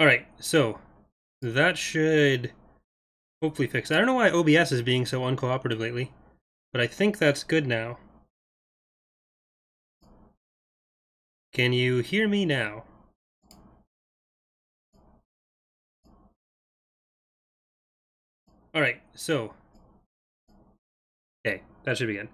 Alright, so that should hopefully fix it. I don't know why OBS is being so uncooperative lately, but I think that's good now. Can you hear me now? Alright, so... Okay, that should be good.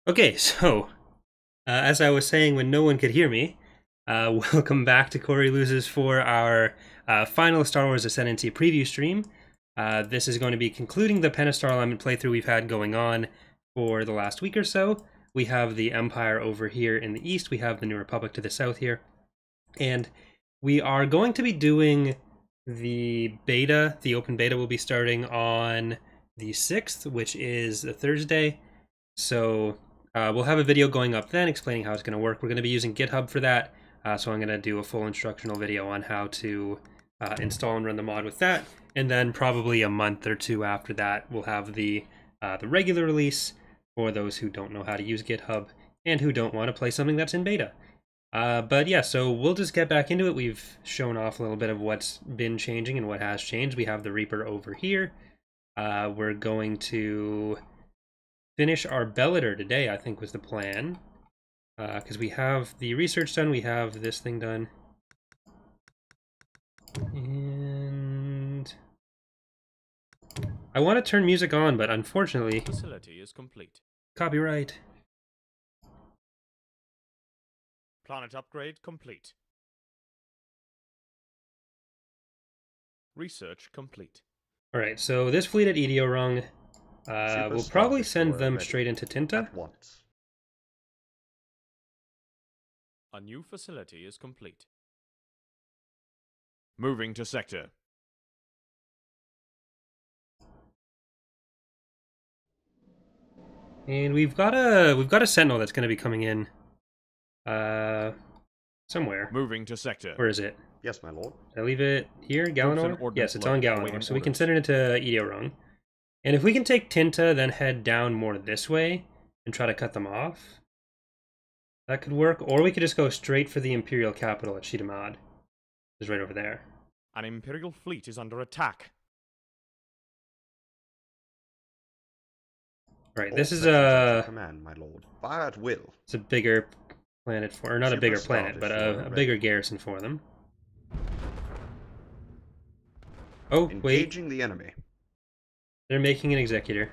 Okay, so, as I was saying when no one could hear me, welcome back to Corey Loses for our final Star Wars Ascendancy preview stream. This is going to be concluding the Pentastar alignment playthrough we've had going on for the last week or so. We have the Empire over here in the east, we have the New Republic to the south here, and we are going to be doing the beta. The open beta will be starting on the 6th, which is a Thursday, so we'll have a video going up then explaining how it's going to work. We're going to be using GitHub for that, so I'm going to do a full instructional video on how to install and run the mod with that, and then probably a month or two after that we'll have the regular release for those who don't know how to use GitHub and who don't want to play something that's in beta. But yeah, so we'll just get back into it. We've shown off a little bit of what's been changing and what has changed. We have the Reaper over here. We're going to finish our Bellator today, I think was the plan. Because we have the research done, we have this thing done. And I want to turn music on, but unfortunately, facility is complete. Copyright. Planet upgrade complete. Research complete. Alright, so this fleet at Ediorung, we'll probably send them straight into Tinta. At once. A new facility is complete. Moving to sector. And we've got a Sentinel that's going to be coming in somewhere. Moving to sector. Where is it? Yes, my lord. Did I leave it here? Galanor? Yes, it's on Galanor, so we can orders. send it into Ediorung. And if we can take Tinta, then head down more this way and try to cut them off, that could work. Or we could just go straight for the Imperial capital at Shidamad. It's right over there. An Imperial fleet is under attack. Right, All this is sections at your a... command, my lord. Fire at will. It's a bigger planet for... Or not a Super bigger Star planet, but Destroyer a ready. bigger garrison for them. Oh, wait. Engaging the enemy. They're making an executor.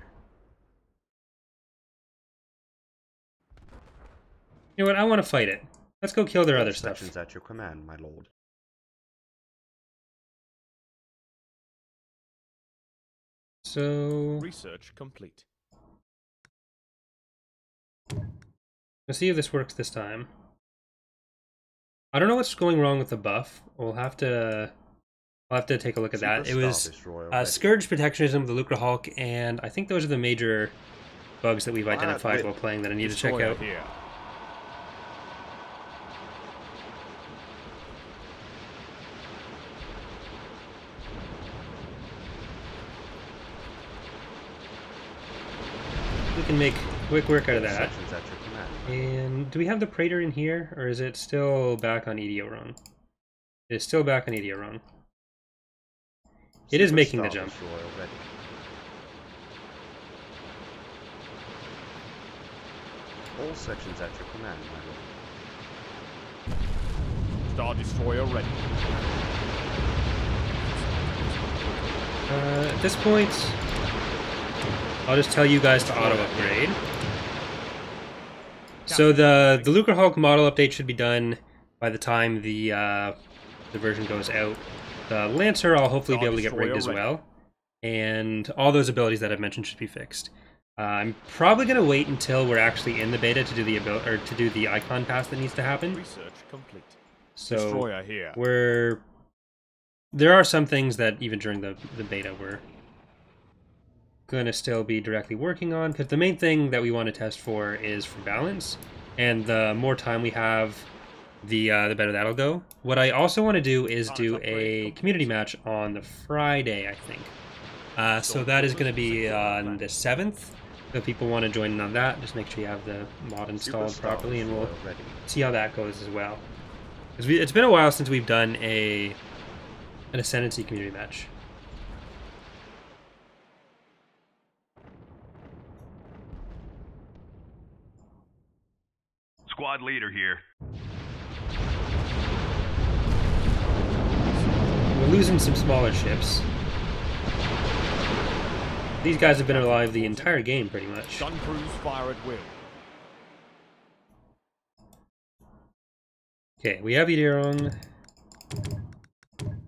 You know what? I want to fight it. Let's go kill their All other stuff. sections at your command, my lord. So Research complete. let's see if this works this time. I don't know what's going wrong with the buff. I'll have to take a look at that. It Super was Star Destroyer ready. Scourge Protectionism, the Lucre Hulk, and I think those are the major bugs that we've Fire at identified will. while playing that I need to check Destroyer out. here. We can make quick work out of All that. sections at your command. And do we have the Praetor in here, or is it still back on Ediorung? It is still back on Ediorung. It is Super making the Star jump. Destroyer ready. All sections at your command, my lord. Star Destroyer ready. At this point, I'll just tell you guys to auto-upgrade. So the Lucre Hulk model update should be done by the time the version goes out. The Lancer I'll hopefully be able to get rigged as well. And all those abilities that I've mentioned should be fixed. I'm probably going to wait until we're actually in the beta to do the icon pass that needs to happen. Research complete. So Destroyer here. there are some things that even during the beta we're gonna still be directly working on, because the main thing that we want to test for is for balance, and the more time we have the better that'll go. What I also want to do is do a community match on the Friday, I think. So that is going to be on the 7th. So if people want to join in on that, just make sure you have the mod installed properly, and we'll see how that goes as well. Because it's been a while since we've done an Ascendancy community match. Squad leader here. We're losing some smaller ships. These guys have been alive the entire game, pretty much. Gun crews fire at will. Okay, we have Idiron.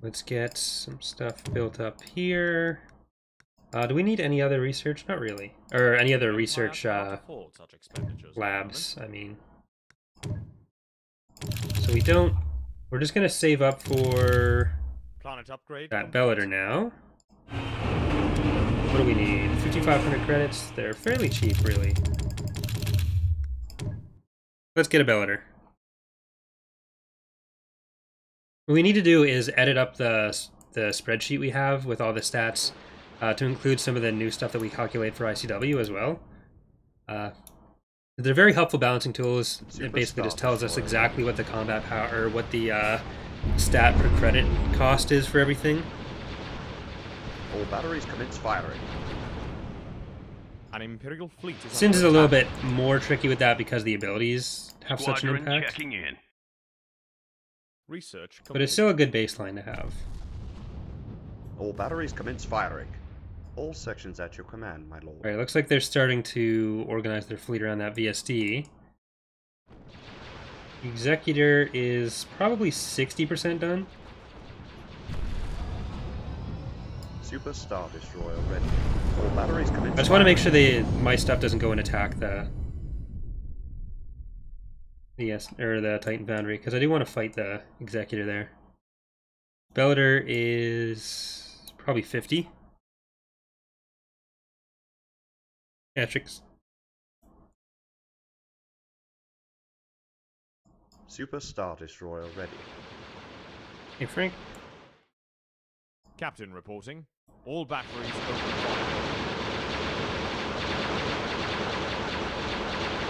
Let's get some stuff built up here. Do we need any other research? Not really. Or any other research labs, I mean. So we don't... We're just going to save up for Planet upgrade that Bellator now. What do we need? 5,500 credits. They're fairly cheap, really. Let's get a Bellator. What we need to do is edit up the spreadsheet we have with all the stats to include some of the new stuff that we calculate for ICW as well. They're very helpful balancing tools. It basically just tells us exactly what the combat power, or what the stat per credit cost is for everything. All batteries commence firing. An Imperial fleet is Sins is a little bit more tricky with that because the abilities have such an Squadron impact. checking in. research complete. But it's still a good baseline to have. All batteries commence firing. All sections at your command, my lord. Alright, looks like they're starting to organize their fleet around that VSD. Executor is probably 60% done. Super Star Destroyer ready. All batteries commence I just want to make firing. sure my stuff doesn't go and attack the Titan Foundry, because I do want to fight the Executor there. Bellator is probably 50. Atrix. Super Star Destroyer ready. Hey Frank. Captain reporting. All batteries open fire.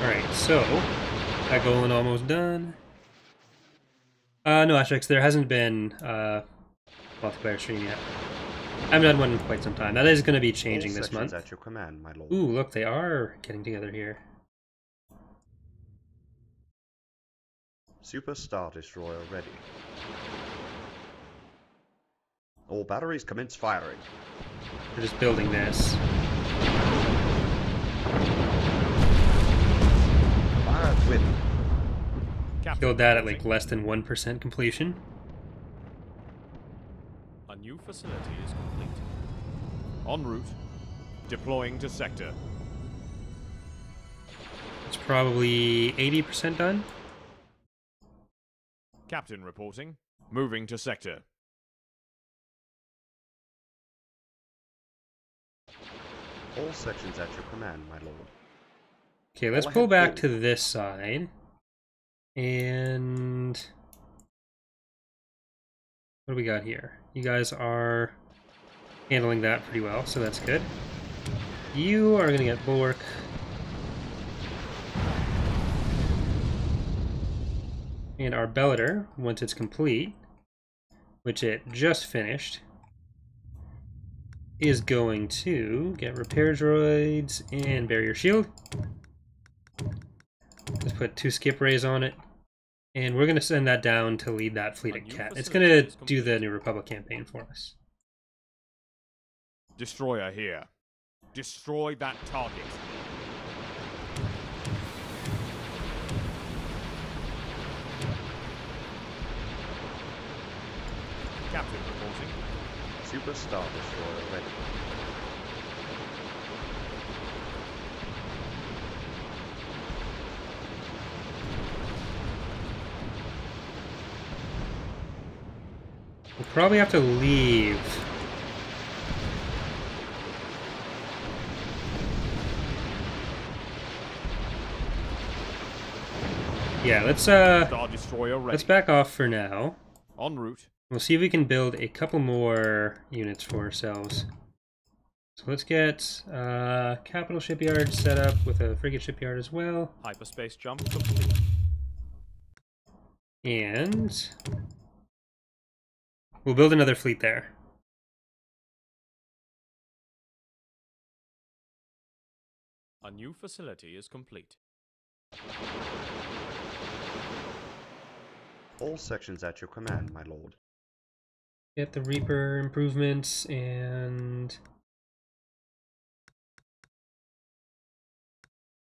Alright, so that Golan almost done. No, Atrix, there hasn't been multiplayer stream yet. I haven't done one in quite some time. That is going to be changing All this sections month. at your command, my lord. Ooh, look, they are getting together here. Super Star Destroyer ready. All batteries commence firing. They're just building this. Fire at will. Captain Killed that at like reporting. less than 1% completion. A new facility is complete. En route. Deploying to sector. It's probably 80% done. Captain reporting. Moving to sector. All sections at your command, my lord. Okay, let's All pull ahead back forward. to this side. And what do we got here? You guys are handling that pretty well, so that's good. You are going to get bulwark. And our Bellator, once it's complete, which it just finished, is going to get repair droids and barrier shield. Let's put 2 skip rays on it. And we're going to send that down to lead that fleet A of new Cat. It's facility going to is do the complete. New Republic campaign for us. Destroyer here. Destroy that target. Captain reporting. Super Star Destroyer ready. We'll probably have to leave. Yeah, Star Destroyer ready. let's back off for now. En route. We'll see if we can build a couple more units for ourselves. So let's get capital shipyard set up with a frigate shipyard as well. Hyperspace jump complete. And we'll build another fleet there. A new facility is complete. All sections at your command, my lord. Get the Reaper improvements and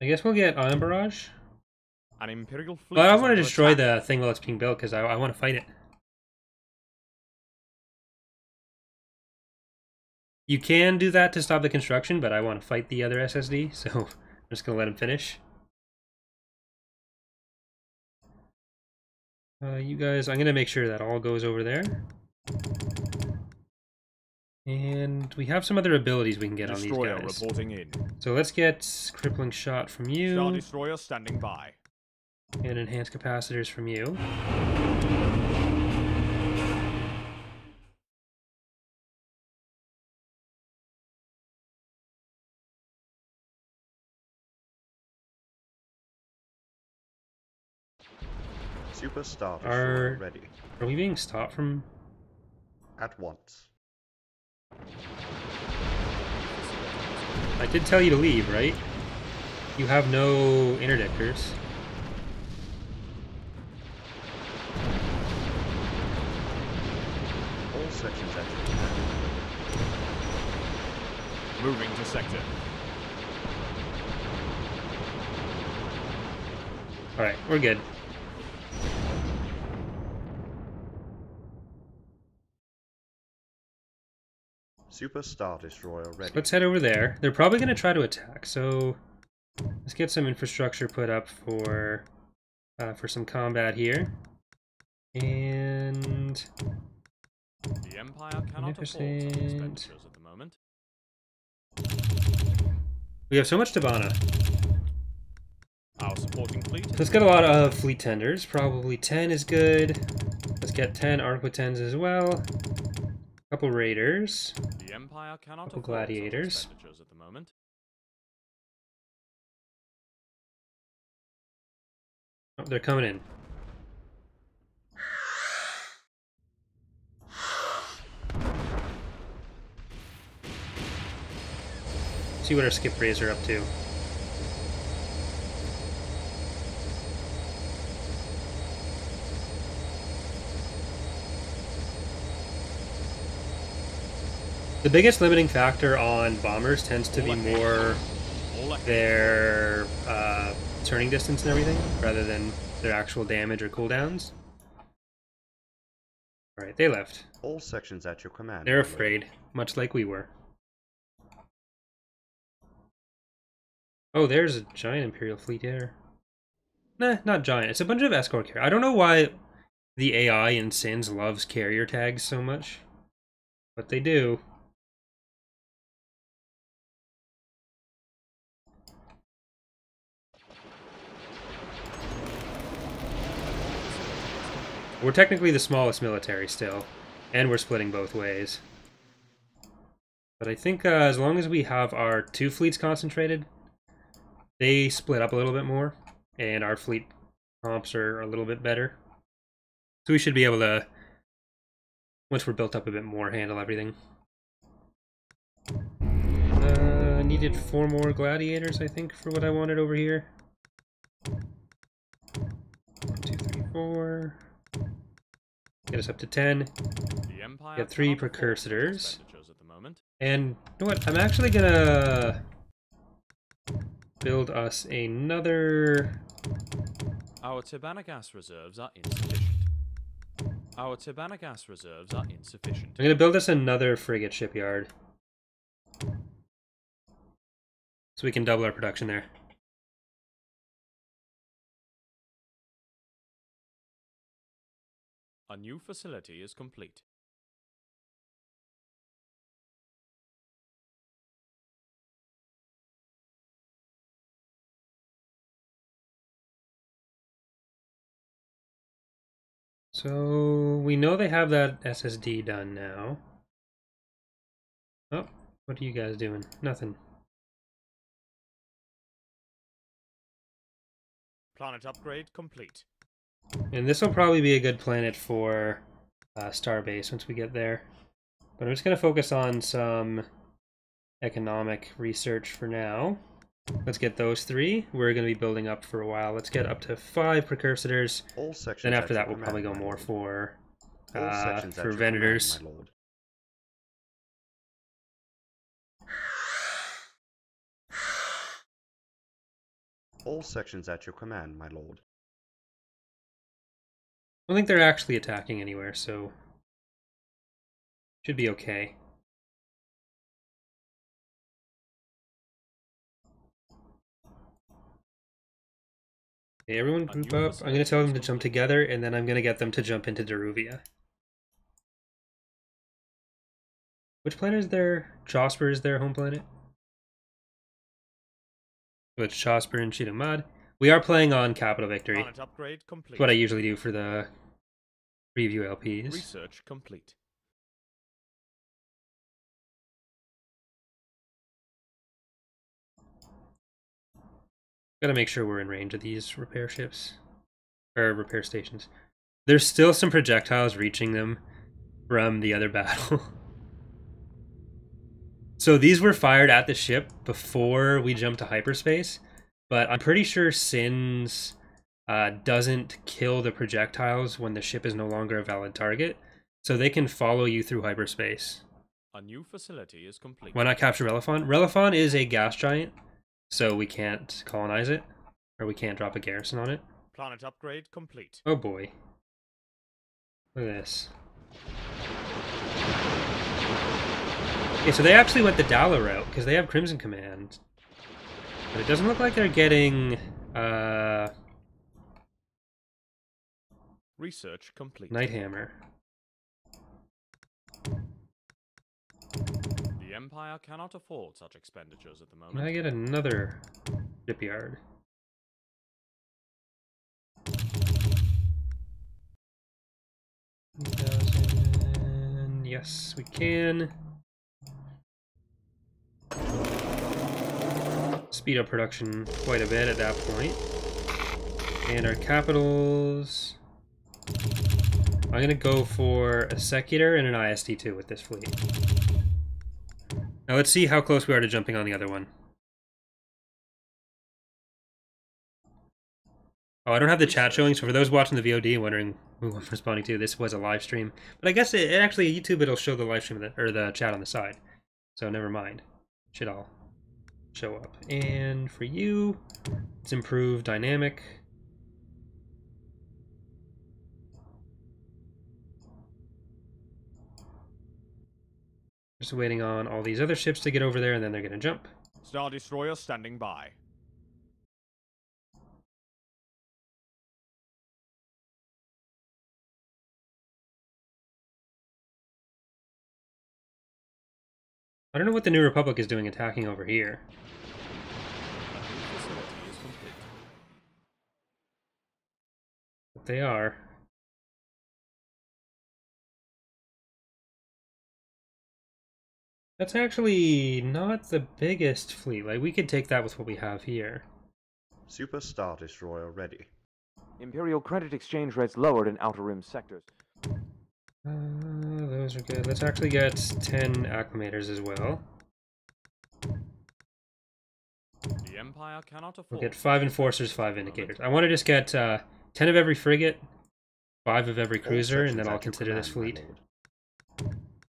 I guess we'll get Ion Barrage. An Imperial fleet. But I is want to under destroy attack. the thing while it's being built because I want to fight it. You can do that to stop the construction, but I want to fight the other SSD, so I'm just going to let him finish. You guys, I'm going to make sure that all goes over there. And we have some other abilities we can get Destroyer on these guys. reporting in. So let's get Crippling Shot from Star you, Destroyer standing by. and Enhanced Capacitors from you. Super Star Destroyer ready. Are we being stopped from... At once. I did tell you to leave, right? You have no interdictors. All sections at your command. Moving to sector. Alright, we're good. Super Star Destroyer ready. Let's head over there. They're probably going to try to attack, so let's get some infrastructure put up for some combat here. And The Empire cannot afford such Magnificent. expenditures at the moment. we have so much Tabana. Our supporting fleet. Let's get a lot of fleet tenders. Probably 10 is good. Let's get 10 Arqua 10s as well. A couple raiders. The Empire cannot Couple afford gladiators. such expenditures at the moment. Oh, they're coming in. See what our skip rays are up to. The biggest limiting factor on bombers tends to be more their turning distance and everything, rather than their actual damage or cooldowns. Alright, they left. All sections at your command. They're my lord. afraid, much like we were. Oh, there's a giant Imperial fleet there. Nah, not giant. It's a bunch of escort carrier. I don't know why the AI in Sins loves carrier tags so much, but they do. We're technically the smallest military still, and we're splitting both ways. But I think as long as we have our two fleets concentrated, they split up a little bit more, and our fleet comps are a little bit better. So we should be able to, once we're built up a bit more, handle everything. Needed 4 more gladiators, I think, for what I wanted over here. 1, 2, 3, 4. Get us up to 10. The Empire Get 3 cannot afford such precursors. expenditures at the moment. And you know what? I'm actually gonna build us another. Our Tabana gas reserves are insufficient. Our Tabana gas reserves are insufficient. I'm gonna build us another frigate shipyard, so we can double our production there. A new facility is complete. So we know they have that SSD done now. Oh, what are you guys doing? Nothing. Planet upgrade complete. And this will probably be a good planet for Starbase once we get there. But I'm just going to focus on some economic research for now. Let's get those 3. We're going to be building up for a while. Let's get up to 5 precursors. All sections Then after at that, your we'll probably go command, my more lord. for All sections at your command, vendors. my lord. All sections at your command, my lord. I don't think they're actually attacking anywhere, so should be okay. Okay, everyone group up. I'm going to tell them to jump together, and then I'm going to get them to jump into Daruvia. Which planet is their... Josper is their home planet? So it's Josper and Shitamad. We are playing on Capital Victory. Planet upgrade complete. That's what I usually do for the preview LPs. Research complete. Gotta make sure we're in range of these repair ships. Or repair stations. There's still some projectiles reaching them from the other battle. So these were fired at the ship before we jumped to hyperspace, but I'm pretty sure Sins doesn't kill the projectiles when the ship is no longer a valid target, so they can follow you through hyperspace. A new facility is complete. Why not capture Relafon? Relafon is a gas giant, so we can't colonize it, or we can't drop a garrison on it. Planet upgrade complete. Oh boy. Look at this. Okay, so they actually went the Dala route, because they have Crimson Command. But it doesn't look like they're getting, Research complete. Nighthammer. The Empire cannot afford such expenditures at the moment. Can I get another shipyard? Yes, we can. Speed up production quite a bit at that point. And our capitals... I'm going to go for a Secutor and an ISD2 with this fleet. Now let's see how close we are to jumping on the other one. Oh, I don't have the chat showing, so for those watching the VOD and wondering who I'm responding to, this was a live stream. But I guess it actually, YouTube, it'll show the live stream or the chat on the side. So never mind. It should all show up. And for you, it's improved dynamic. Just waiting on all these other ships to get over there, and then they're going to jump. Star Destroyer standing by. I don't know what the New Republic is doing attacking over here. Facility is complete. But they are. That's actually not the biggest fleet. Like, we could take that with what we have here. Super Star Destroyer ready. Imperial credit exchange rates lowered in Outer Rim sectors. Those are good. Let's actually get 10 acclimators as well. The Empire cannot afford. We'll get 5 enforcers, 5 indicators. I want to just get 10 of every frigate, 5 of every cruiser, and then I'll consider this fleet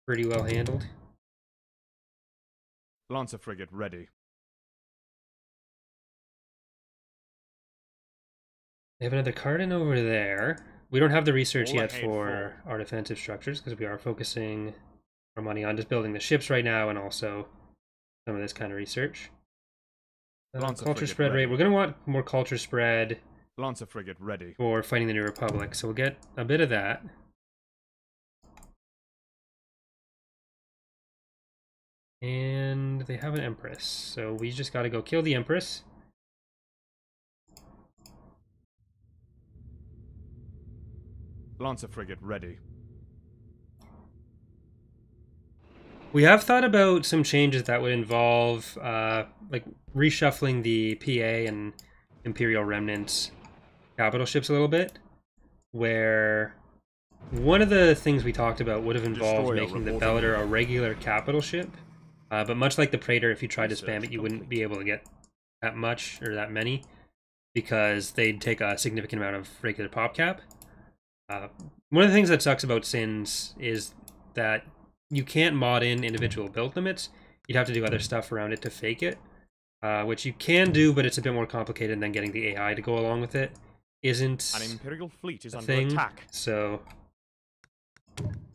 pretty well handled. Lancer frigate ready. They have another Cardin over there. We don't have the research All yet ahead for our defensive structures because we are focusing our money on just building the ships right now and also some of this kind of research. Lancer Culture frigate spread rate. ready. We're going to want more culture spread Lancer frigate ready. for fighting the New Republic, so we'll get a bit of that. And they have an Empress, so we just got to go kill the Empress. Lancer frigate ready. We have thought about some changes that would involve like reshuffling the PA and Imperial Remnants capital ships a little bit, where one of the things we talked about would have involved Destroyer making the reporting. Bellator a regular capital ship, but much like the Praetor, if you tried to spam it, you wouldn't be able to get that much or that many, because they'd take a significant amount of regular pop cap. One of the things that sucks about Sins is that you can't mod in individual build limits. You'd have to do other stuff around it to fake it, which you can do, but it's a bit more complicated, and then getting the AI to go along with it isn't An Imperial fleet is a under thing. attack. So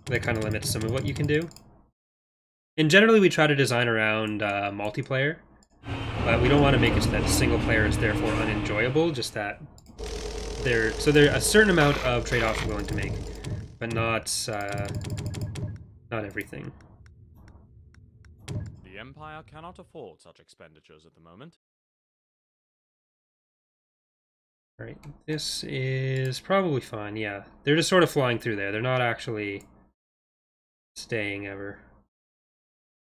that kind of limits some of what you can do. And generally we try to design around multiplayer, but we don't want to make it so that single player is therefore unenjoyable, just that there's a certain amount of trade-offs we're willing to make, but not everything. The Empire cannot afford such expenditures at the moment. Alright, this is probably fine, yeah. They're just sort of flying through there. They're not actually staying ever.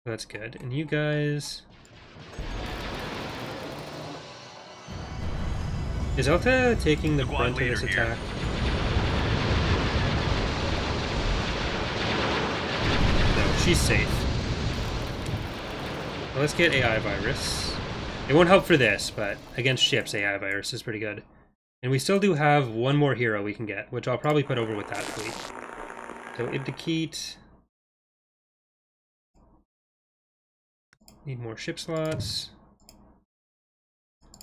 That's good. And you guys... Is Elta taking the brunt of this attack? No, she's safe. Well, let's get AI virus. It won't help for this, but against ships, AI virus is pretty good. And we still do have one more hero we can get, which I'll probably put over with that fleet. So Ibdakit. Need more ship slots.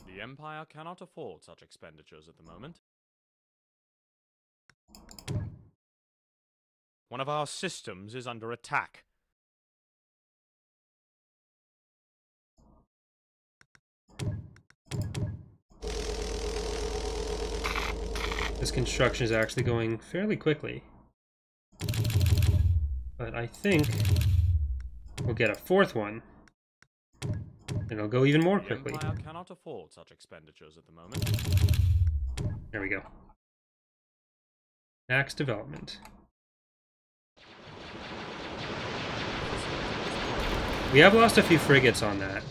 The Empire cannot afford such expenditures at the moment. One of our systems is under attack. This construction is actually going fairly quickly. But I think we'll get a fourth one. And it'll go even more quickly. The Empire cannot afford such expenditures at the moment. There we go. Max development. We have lost a few frigates on that,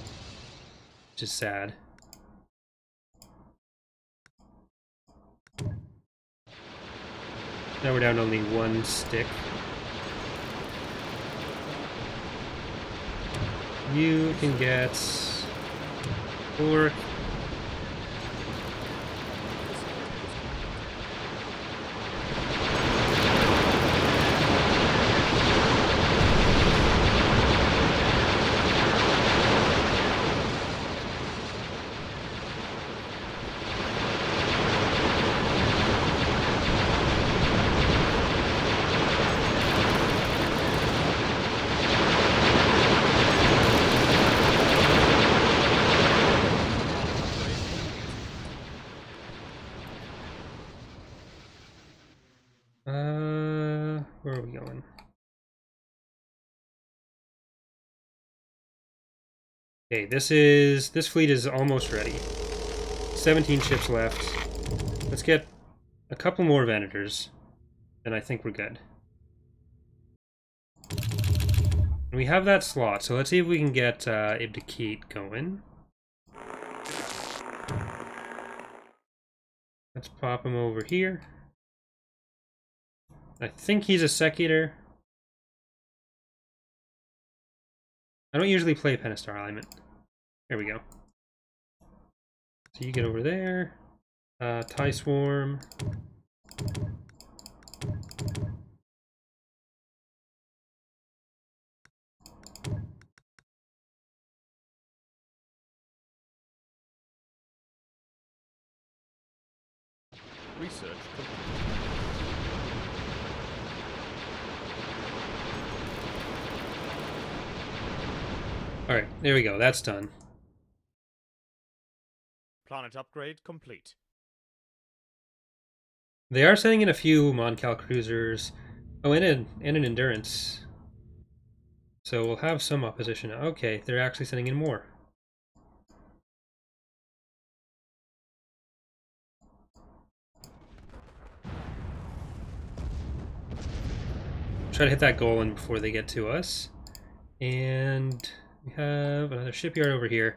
which is sad. Now we're down to only one stick. You can get 4. Where are we going? Okay, this fleet is almost ready. 17 ships left. Let's get a couple more Venators, and I think we're good. And we have that slot, so let's see if we can get Ibdakit going. Let's pop him over here. I think he's a Secutor. I don't usually play Pentastar alignment. There we go. So you get over there. TIE Swarm. Research complete. Alright, there we go. That's done. Planet upgrade complete. They are sending in a few Moncal cruisers. Oh, and an Endurance. So we'll have some opposition. Okay, they're actually sending in more. try to hit that goal in before they get to us. And we have another shipyard over here.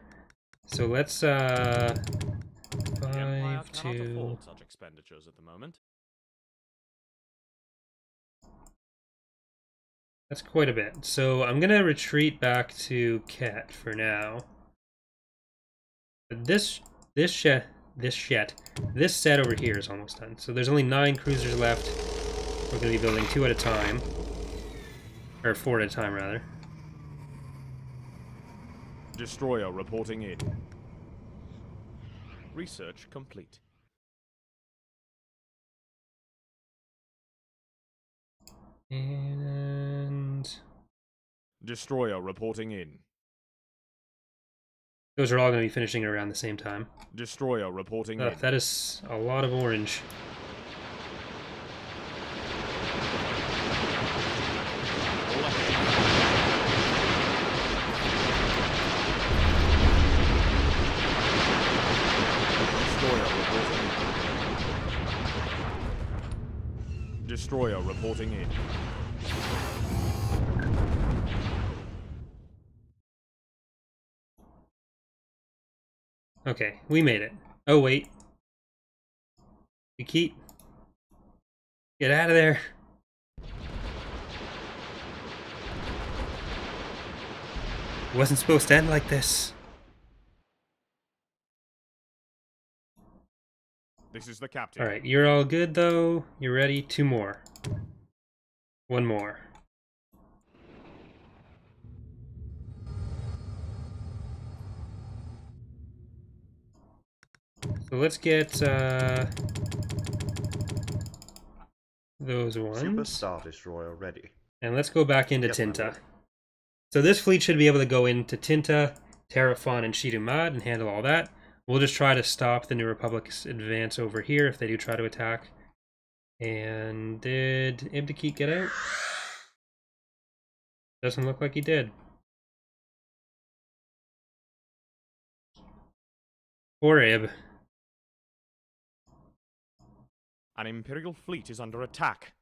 So let's The Empire 5 cannot 2. afford such expenditures at the moment. That's quite a bit. So I'm gonna retreat back to Ket for now. This set over here is almost done. So there's only 9 cruisers left. We're gonna be building 2 at a time, or 4 at a time rather. Destroyer reporting in. Research complete. And Destroyer reporting in. those are all going to be finishing around the same time. Destroyer reporting in. That is a lot of orange. Destroyer reporting in. Okay, we made it. Oh, wait. You keep... Get out of there. It wasn't supposed to end like this. This is the captain. Alright, you're all good though. You're ready? 2 more. 1 more. So let's get those ones. Super Star Destroyer ready. And let's go back into Yes, my Tinta. lord. So this fleet should be able to go into Tinta, Terrafon, and Shidumad and handle all that. We'll just try to stop the New Republic's advance over here if they do try to attack. And did Ibdakit get out? Doesn't look like he did. Poor Ib. An Imperial fleet is under attack.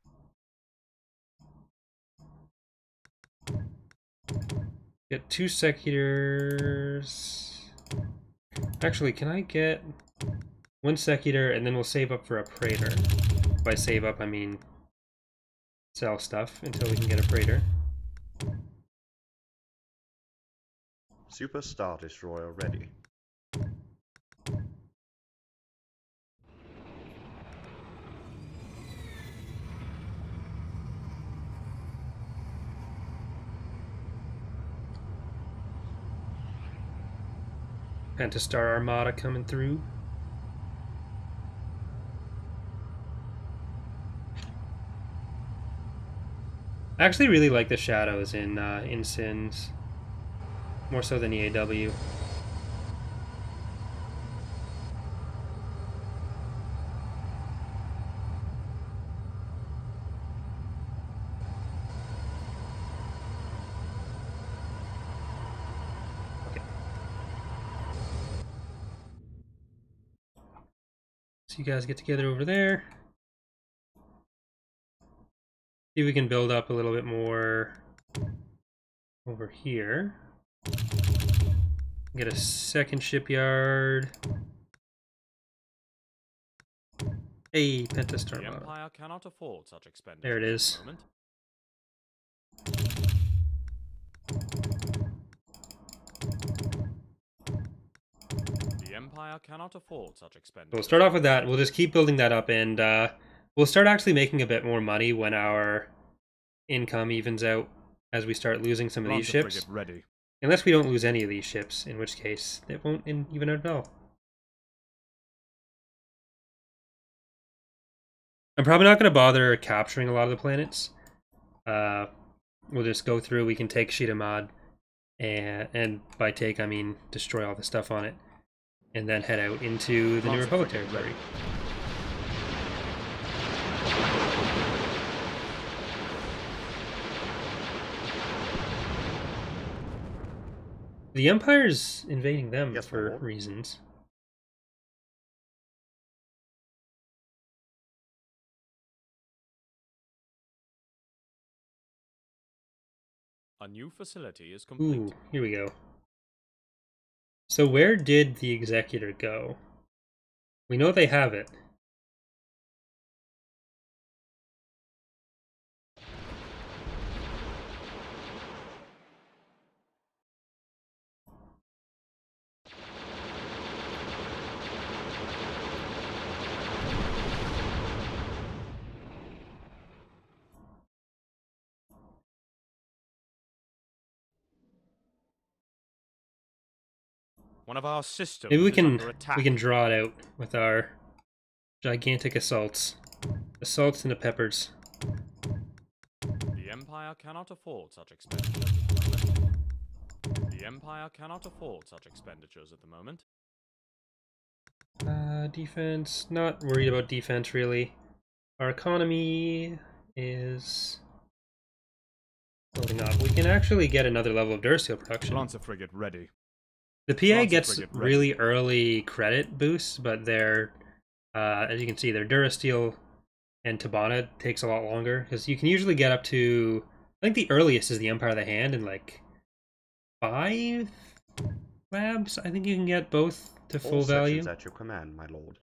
Get 2 Secutors. Actually, can I get 1 Secutor and then we'll save up for a Praetor? By save up, I mean sell stuff until we can get a Praetor. Super Star Destroyer ready. Pentastar Armada coming through. I actually really like the shadows in Sins. More so than EAW. Okay. So you guys get together over there. See if we can build up a little bit more over here. Get a second shipyard. Hey, Pentastar. The Empire cannot afford such expenditures. There it is. At the moment. The Empire cannot afford such expenditures. We'll start off with that. We'll just keep building that up, and we'll start actually making a bit more money when our income evens out as we start losing some of these Lancer ships. frigate ready. Unless we don't lose any of these ships, in which case it won't even out at all. I'm probably not going to bother capturing a lot of the planets. We'll just go through. We can take Shidamad, and by take I mean destroy all the stuff on it, and then head out into the New Lancer Republic frigate territory. ready. The Empire's invading them Yes, my for lord. reasons. A new facility is complete. Ooh, here we go. So where did the Executor go? We know they have it. One of our systems Maybe we is under attack. can draw it out with our gigantic assaults. Assaults into peppers. The Empire cannot afford such expenditures at the moment. The Empire cannot afford such expenditures at the moment. Defense, not worried about defense really. Our economy is building up. We can actually get another level of Durasteel production. Lancer frigate ready. The PA Lancer gets frigate ready. really early credit boosts, but their, as you can see, their Durasteel and Tabana takes a lot longer, because you can usually get up to, I think the earliest is the Empire of the Hand in like 5 labs. I think you can get both to full All value. sections at your command, my lord.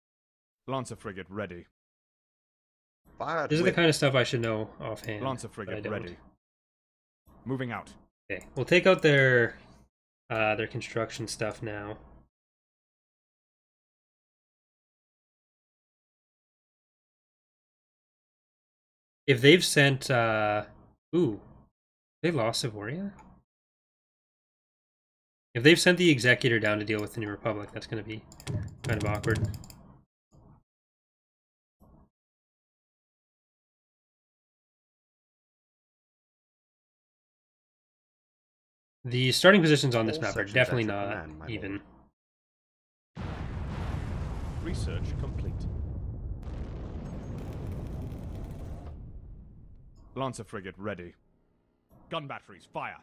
Lancer frigate ready. Fire at This is the will. kind of stuff I should know offhand. Lancer but I frigate don't. ready. Moving out. Okay, we'll take out their construction stuff now. If they've sent, ooh, they lost Savoria? If they've sent the Executor down to deal with the New Republic, that's going to be kind of awkward. The starting positions on this All map are sections definitely at your not command, my even. lord. Research complete. Lancer frigate ready. Gun batteries fire.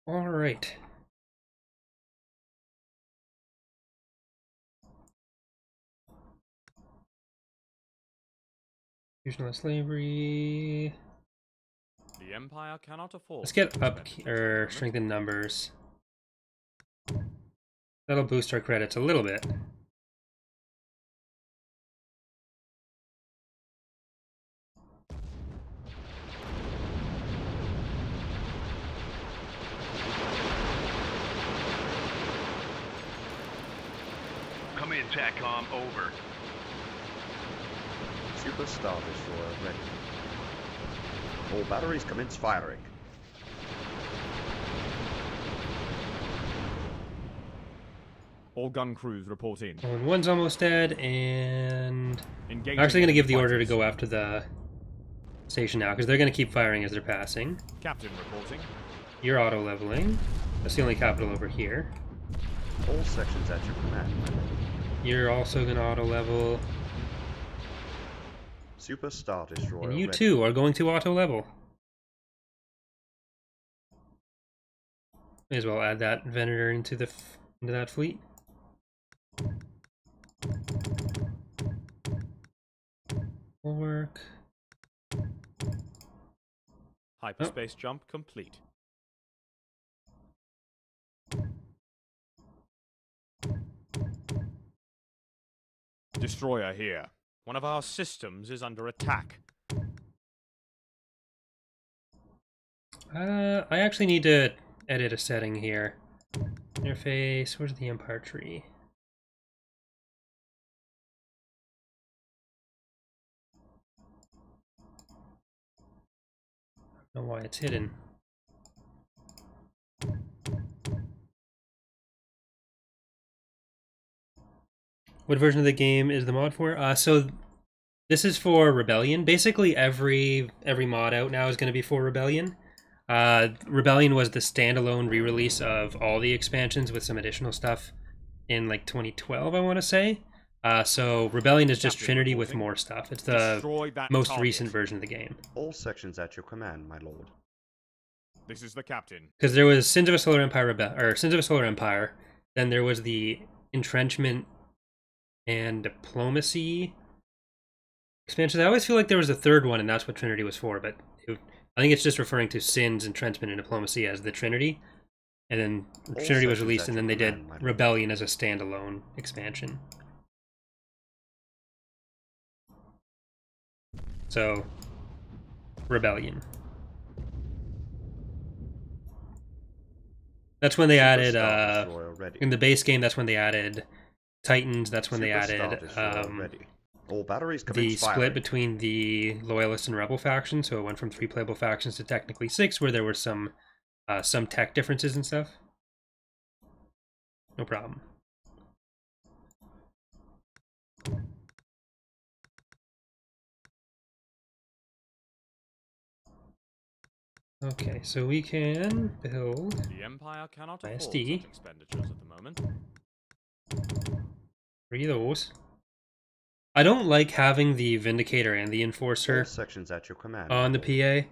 All right. Fusional slavery. The Empire cannot afford. Let's get such up expenditures at or the moment. strengthen numbers. That'll boost our credits a little bit. Come in, TACCOM, over. Super Star Destroyer ready. All batteries commence firing. All gun crews report in. Oh, and one's almost dead, and Engaging I'm actually going to give the enemy order to fighters. go after the station now, because they're going to keep firing as they're passing. Captain reporting. You're auto-leveling. That's the only capital over here. All sections at your command, my lord. You're also going to auto-level. Super Star Destroyer And you ready. too are going to auto-level. May as well add that Venator into that fleet. Will work. Hyperspace jump complete. Destroyer here. One of our systems is under attack. I actually need to edit a setting here. Interface, where's the Empire tree? I don't know why it's hidden. What version of the game is the mod for? So this is for Rebellion. Basically every mod out now is going to be for Rebellion. Rebellion was the standalone re-release of all the expansions with some additional stuff in like 2012, I want to say. So Rebellion is just Captain Trinity with reporting. more stuff. It's the Destroy that most target. recent version of the game. All sections at your command, my lord. This is the captain. Because there was Sins of a Solar Empire Sins of a Solar Empire, then there was the Entrenchment and Diplomacy expansions. I always feel like there was a third one, and that's what Trinity was for, but I think it's just referring to Sins, Entrenchment, and Diplomacy as the Trinity. And then All Trinity was sections released, at and your then they did command, my lord. Rebellion as a standalone expansion. So, Rebellion. That's when they added, Superstar Destroyer ready. in the base game, that's when they added Titans, that's when they Superstar added Destroyer ready. All batteries the commence split firing. between the Loyalist and Rebel faction, so it went from 3 playable factions to technically 6, where there were some tech differences and stuff. No problem. Okay, so we can build The Empire cannot afford ISD. such expenditures at the moment. 3 of those. I don't like having the Vindicator and the All Enforcer sections at your command. on my the lord. PA.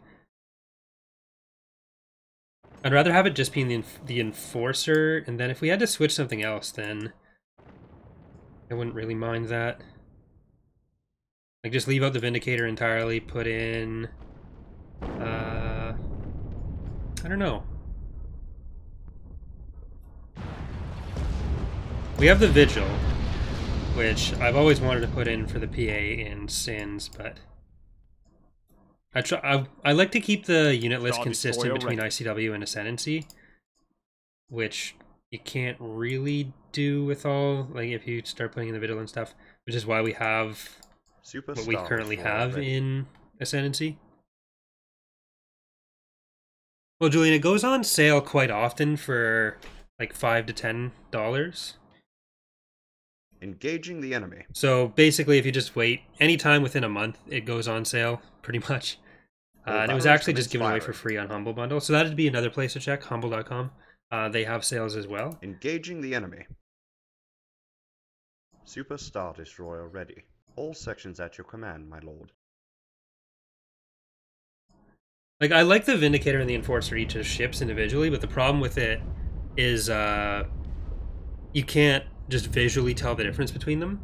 I'd rather have it just being the Enforcer, and then if we had to switch something else, then I wouldn't really mind that. Like, just leave out the Vindicator entirely, put in... I don't know. We have the Vigil, which I've always wanted to put in for the PA in Sins, but... I like to keep the unit list Star consistent Destroyer between ready. ICW and Ascendancy, which you can't really do with all, like, if you start putting in the Vigil and stuff, which is why we have Superstar what we currently Destroyer have ready. in Ascendancy. Well, Julian, it goes on sale quite often for like $5 to $10. Engaging the enemy. So basically, if you just wait any time within a month, it goes on sale pretty much. And it was batteries actually just given away commence for firing. free on Humble Bundle. So that'd be another place to check, humble.com. They have sales as well. Engaging the enemy. Superstar Destroyer ready. All sections at your command, my lord. Like, I like the Vindicator and the Enforcer each as ships individually, but the problem with it is you can't just visually tell the difference between them.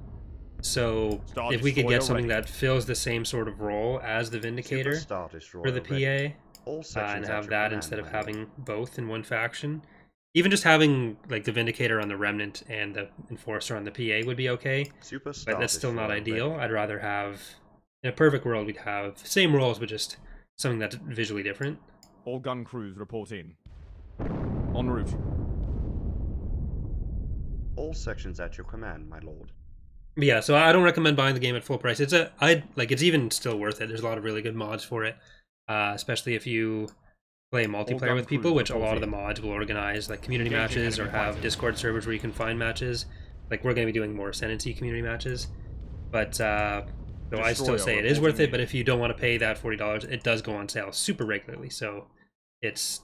So Star if we could Destroyer get something ready. that fills the same sort of role as the Vindicator Superstar Destroyer for the ready. PA, All and sections at have your that command, instead of my lord. having both in one faction. Even just having like the Vindicator on the Remnant and the Enforcer on the PA would be okay, Superstar but that's still not Destroyer ideal. ready. I'd rather have, in a perfect world, we'd have same roles, but just something that's visually different. All gun crews report in. En route. All sections at your command, my lord. But yeah, so I don't recommend buying the game at full price. It's it's even still worth it. There's a lot of really good mods for it, especially if you play multiplayer gun with people, crews which a lot of the reporting. mods will organize like community Engaging matches or enemy have fighters. Discord servers where you can find matches. Like, we're going to be doing more Ascendancy community matches, but so I still Destroyer say it is worth reporting it. But if you don't want to pay that $40, it does go on sale super regularly. So it's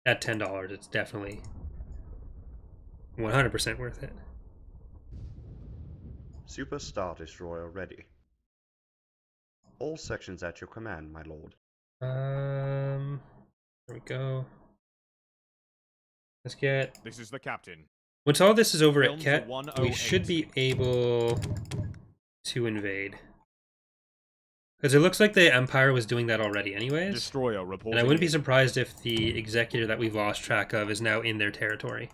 at $10. It's definitely 100% worth it. Superstar Destroyer ready. All sections at your command, my lord. There we go. Let's get... This is the captain. Once all this is over at Films Ket, are we 108. should be able to invade. Because it looks like the Empire was doing that already anyways. Destroyer And reporting. I wouldn't be in. surprised if the Executor that we've lost track of is now in their territory.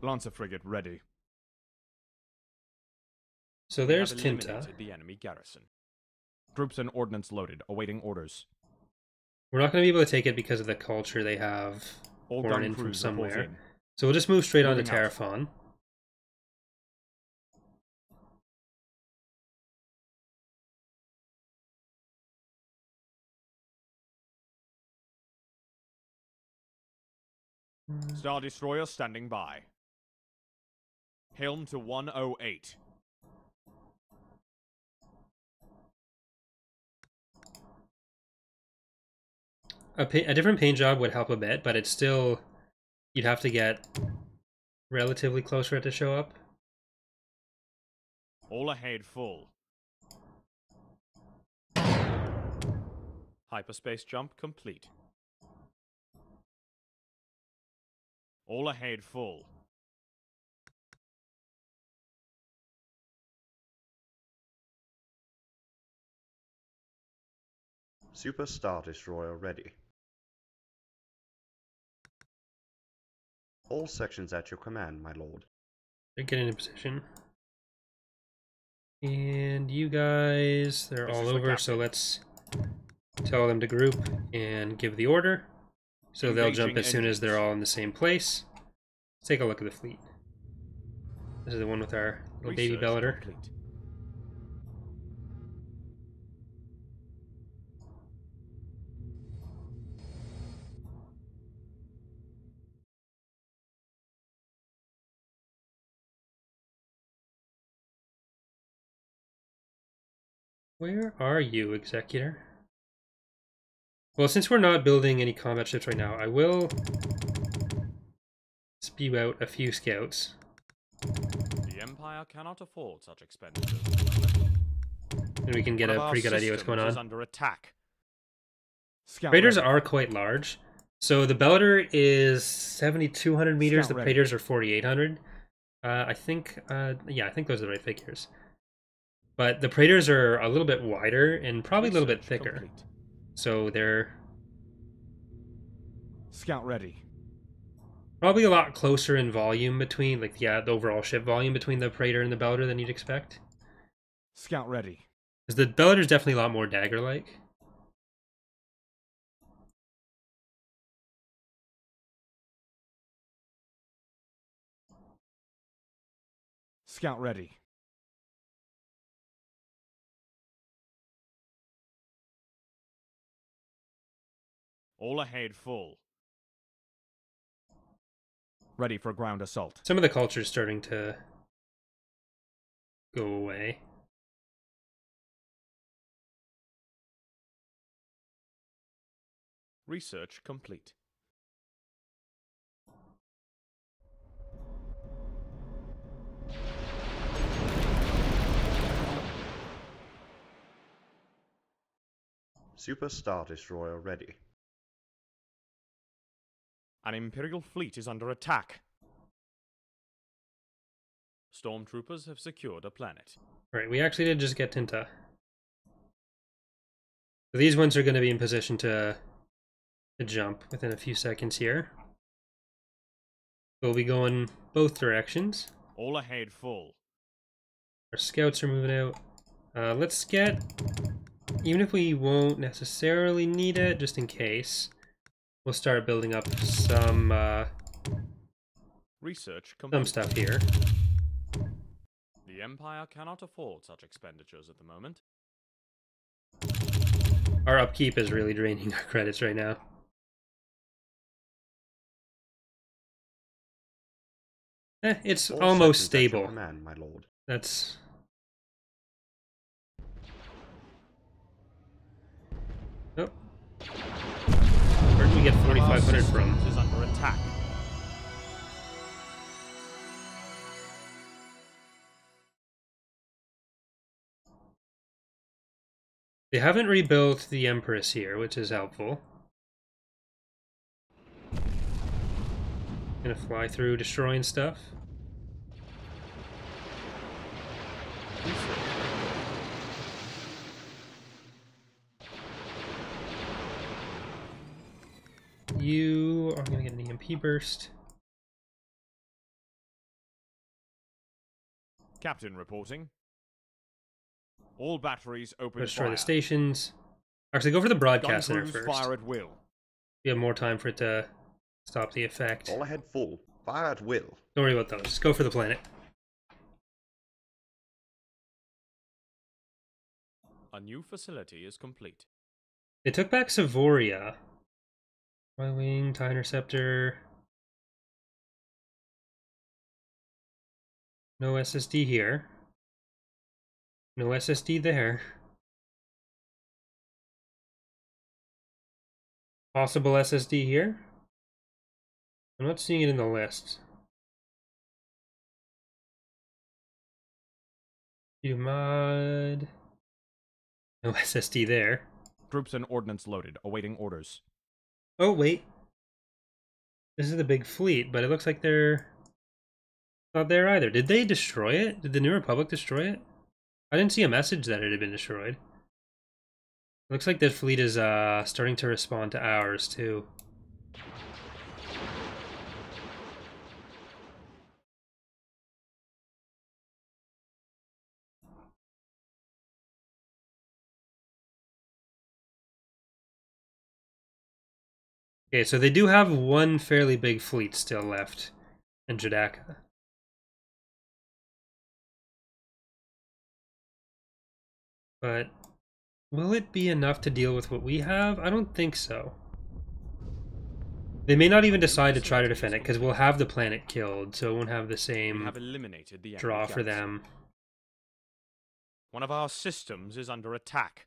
Lancer frigate ready. So We there's have Tinta. eliminated the enemy garrison. Troops and ordnance loaded, awaiting orders. We're not going to be able to take it because of the culture they have All pouring gun in from crews report somewhere. in. So we'll just move straight on to Moving out. Terrafon. Star Destroyer standing by. Helm to 108. A different paint job would help a bit, but it's still... You'd have to get relatively close for it to show up. All ahead full. Hyperspace jump complete. All ahead full. Super Star Destroyer ready. All sections at your command, my lord. They're getting in position. And you guys, they're This all is the over, so captain. let's tell them to group and give the order. So they'll jump Engaging as soon as they're engines. all in the same place. Let's take a look at the fleet. This is the one with our little baby Research Bellator. complete. Where are you, Executor? Well, since we're not building any combat ships right now, I will spew out a few scouts. The Empire cannot afford such expenditures. And we can get One a of our pretty good idea what's going systems is on. under attack. Scout Praetors ready. are quite large. So the Bellator is 7,200 meters, Scout the ready. Praetors are 4,800. I think those are the right figures. But the Praetors are a little bit wider and probably a little bit Research thicker. complete. So they're Scout ready. probably a lot closer in volume between, like, yeah, the overall ship volume between the Praetor and the Bellator than you'd expect. Scout ready. Because the Bellator's definitely a lot more dagger-like. Scout ready. All ahead full. Ready for ground assault. Some of the culture's starting to go away. Research complete. Super Star Destroyer ready. An Imperial fleet is under attack. Stormtroopers have secured a planet. Alright, we actually did just get Tinta. So these ones are going to be in position to jump within a few seconds here. We'll be going both directions. All ahead full. Our scouts are moving out. Let's get, even if we won't necessarily need it, just in case, we'll start building up some Research complete. stuff here. The Empire cannot afford such expenditures at the moment. Our upkeep is really draining our credits right now. It's All almost sections at your stable. command, my lord. That's... Oh. Where did we get 4,500 from? Systems is under attack. They haven't rebuilt the Empress here, which is helpful. Gonna fly through destroying stuff. You are gonna get an EMP burst. Captain reporting. All batteries open Destroy fire. the stations. Actually, go for the broadcast Gun center crews first. fire at will. We have more time for it to stop the effect. All ahead full. Fire at will. Don't worry about those. Just go for the planet. A new facility is complete. They took back Savoria. Y-Wing, TIE Interceptor. No SSD here. No SSD there. Possible SSD here? I'm not seeing it in the list. Do mod. No SSD there. Troops and ordnance loaded, awaiting orders. Oh, wait. This is the big fleet, but it looks like they're not there either. Did they destroy it? Did the New Republic destroy it? I didn't see a message that it had been destroyed. Looks like this fleet is starting to respond to ours too. Okay, so they do have one fairly big fleet still left in Jadaka. But will it be enough to deal with what we have? I don't think so. They may not even decide to try to defend it, because we'll have the planet killed, so it won't have the same draw for them. One of our systems is under attack.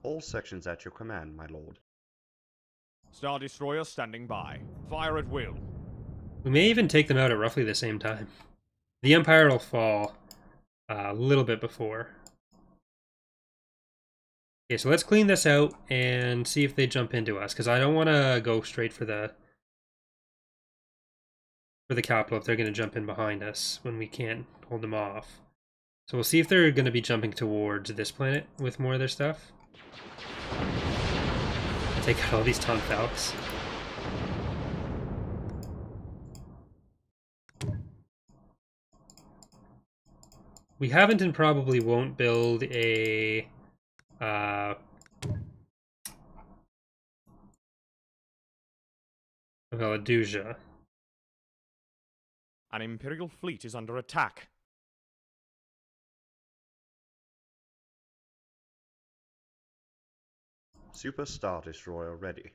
All sections at your command, my lord. Star Destroyer standing by. Fire at will. We may even take them out at roughly the same time. The Empire will fall a little bit before. Okay, so let's clean this out and see if they jump into us, because I don't want to go straight for the capital if they're going to jump in behind us when we can't hold them off. So we'll see if they're going to be jumping towards this planet with more of their stuff. Take out all these Tom Falcons. We haven't and probably won't build a Valaduja. An Imperial fleet is under attack. Super Star Destroyer ready.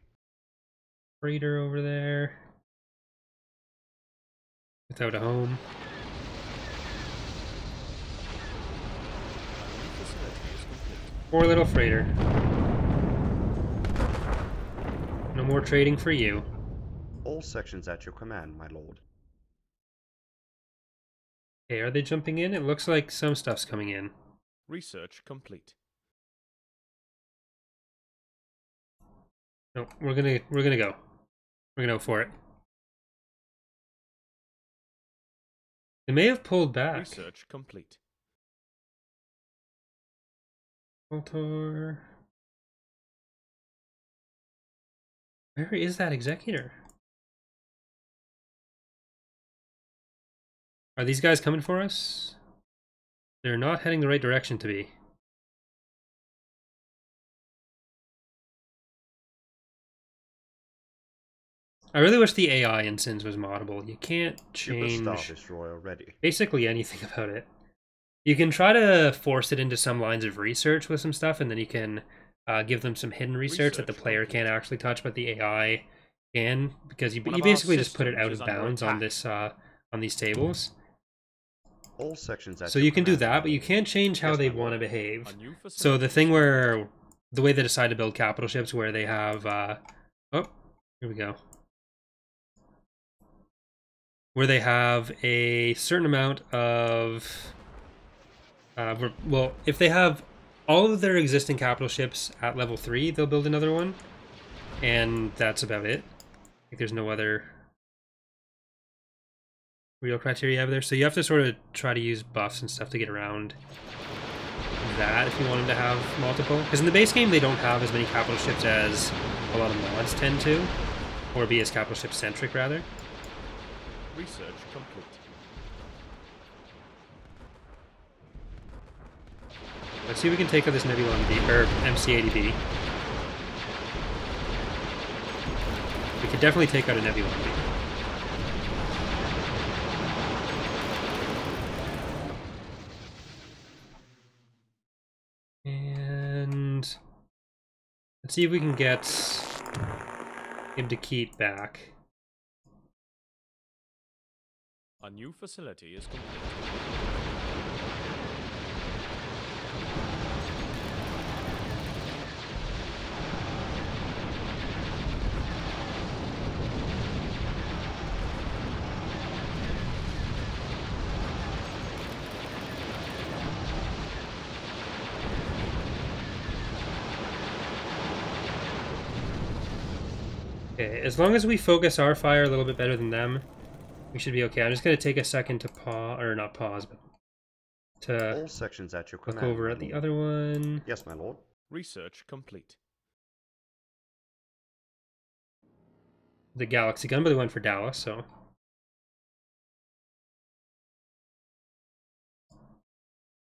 Freighter over there. Without a home. Poor little freighter. No more trading for you. All sections at your command, my lord. Okay, are they jumping in? It looks like some stuff's coming in. Research complete. No, we're gonna go. We're gonna go for it. They may have pulled back. Research complete. Voltor. Where is that executor? Are these guys coming for us? They're not heading the right direction to be. I really wish the AI in Sins was moddable. You can't change Super Star Destroyer ready. basically anything about it. You can try to force it into some lines of research with some stuff, and then you can give them some hidden research that the player can't actually touch, but the AI can, because you basically just put it out of bounds on this on these tables. All sections at So your you can do command, that, my but you lord. can't change how Yes, they my want to lord. behave. A new So the facility thing is where, the way they decide to build capital ships, where they have, oh, here we go. Where they have a certain amount of, well, if they have all of their existing capital ships at level 3, they'll build another one. And that's about it. Like, there's no other real criteria you have there. So you have to sort of try to use buffs and stuff to get around that if you want them to have multiple. Because in the base game, they don't have as many capital ships as a lot of mods tend to. Or be as capital ship centric, rather. Research complete. Let's see if we can take out this Nebulon B, or MC-80B. We could definitely take out a Nebulon B. And let's see if we can get him to keep back. A new facility is complete. Okay, as long as we focus our fire a little bit better than them, we should be okay. I'm just going to take a second to pause, or not pause, but to All sections at your look command, over my at the lord. other one. Yes, my lord. Research complete. The Galaxy gun, but they went for Dallas, so.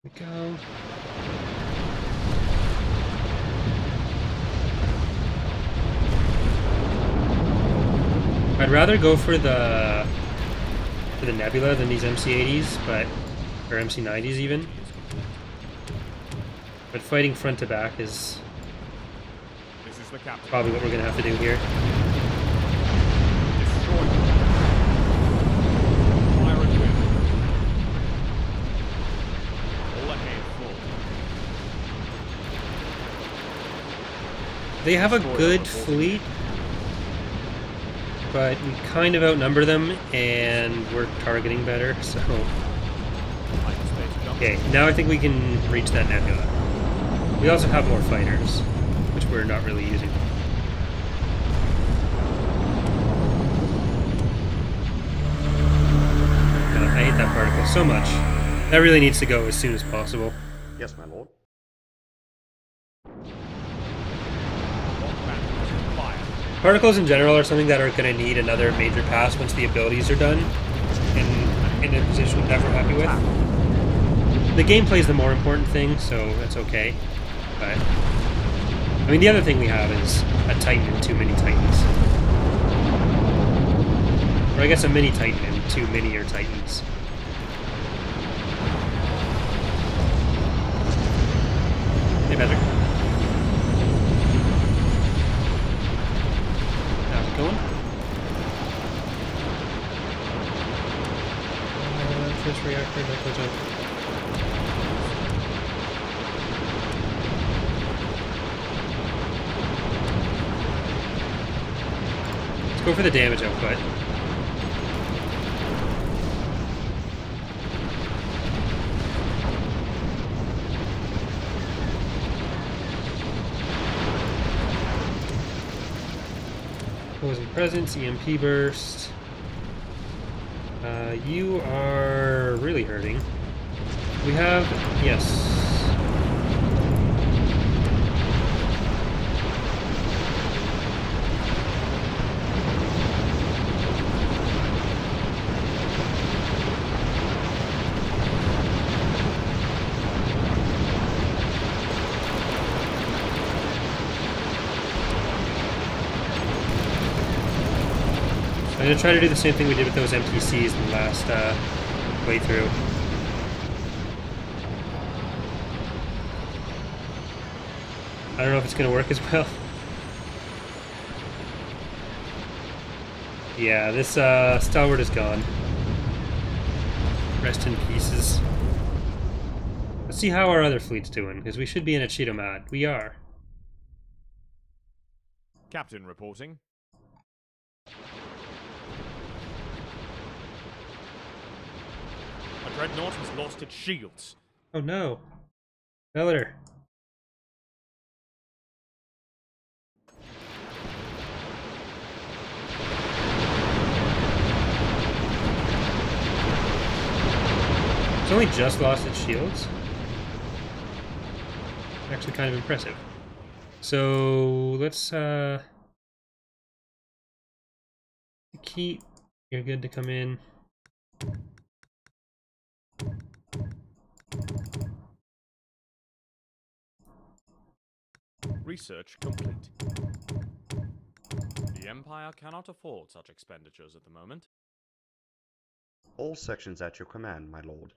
Here we go. I'd rather go for the Nebula than these MC80s, but or MC90s even. But fighting front to back is This is the captain. probably what we're gonna have to do here. Destroy them. Fire and win. All ahead, full. They have a good fleet, but we kind of outnumber them, and we're targeting better, so. Hyperspace jump. Okay, now I think we can reach that nebula. We also have more fighters, which we're not really using. God, I hate that particle so much. That really needs to go as soon as possible. Yes, my lord. Fire. Particles in general are something that are going to need another major pass once the abilities are done, and in a position that we're happy with. The gameplay is the more important thing, so that's okay. But I mean, the other thing we have is a Titan and 2 mini Titans. Or I guess a mini Titan and 2 minier Titans. Hey, better. How's it going? First reactor, micro jump. Go for the damage output. Opposing presence, EMP burst. You are really hurting. We have, yes. I'm going to try to do the same thing we did with those MTCs in the last playthrough. I don't know if it's going to work as well. Yeah, this stalwart is gone. Rest in pieces. Let's see how our other fleet's doing, because we should be in a Cheeto-Mad. We are. Captain reporting. A dreadnought has lost its shields. Oh no. Beller. It's only just lost its shields. Actually kind of impressive. So let's keep, you're good to come in. Research complete. The Empire cannot afford such expenditures at the moment. All sections at your command, my lord.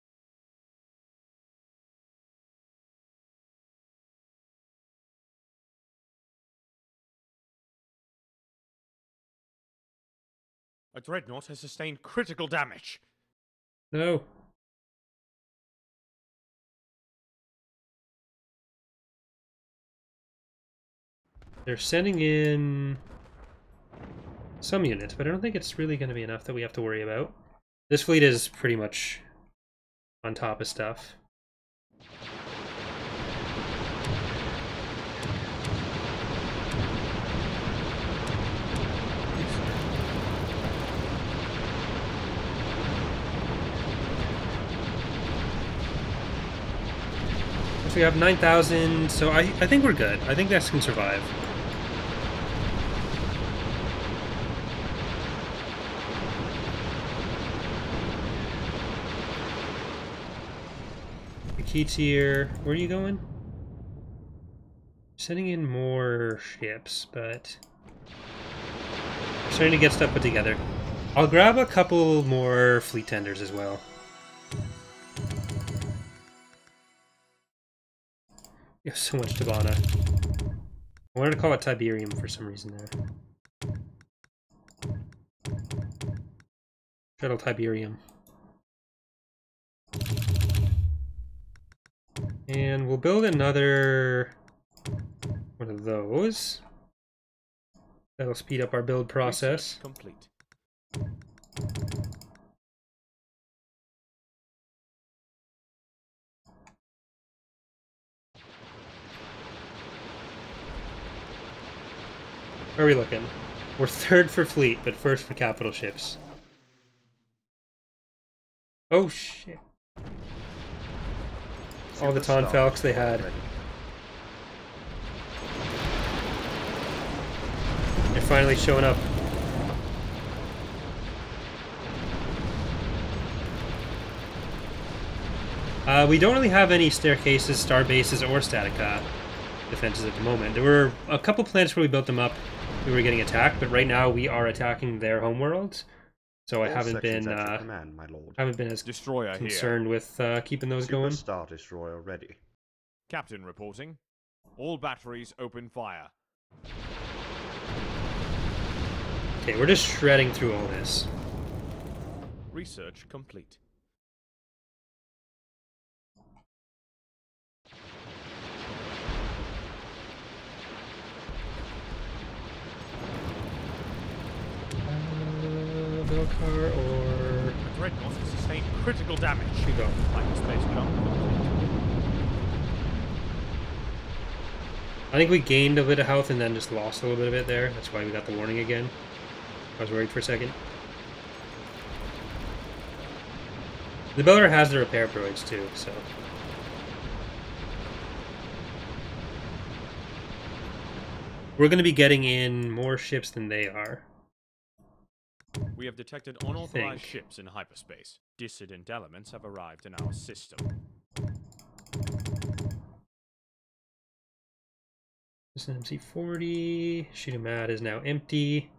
A dreadnought has sustained critical damage. No. They're sending in some units, but I don't think it's really going to be enough that we have to worry about. This fleet is pretty much on top of stuff. we have 9,000, so I think we're good. I think this can survive. The key tier, where are you going? Sending in more ships, but I'm starting to get stuff put together. I'll grab a couple more fleet tenders as well. You have so much Tabana. I wanted to call it Tiberium for some reason there. Shuttle Tiberium. And we'll build another one of those. That'll speed up our build process. Research complete. Where are we looking? We're third for fleet, but first for capital ships. Oh shit. All the Tonfalks they had. They're finally showing up. We don't really have any staircases, star bases, or statica defenses at the moment. There were a couple planets where we built them up. We were getting attacked, but right now we are attacking their homeworlds. So I haven't been as Destroyer concerned here. with keeping those going. Star Destroyer ready. Captain reporting. All batteries open fire. Okay, we're just shredding through all this. Research complete. Belcar or... The Dreadnought has sustained critical damage. You go. Hyperspace jump complete. I think we gained a bit of health and then just lost a little bit of it there. That's why we got the warning again. I was worried for a second. The builder has the repair droids too, so... We're going to be getting in more ships than they are. We have detected unauthorized ships in hyperspace. Dissident elements have arrived in our system. This is an MC-40. Shoot-O-Mad is now empty.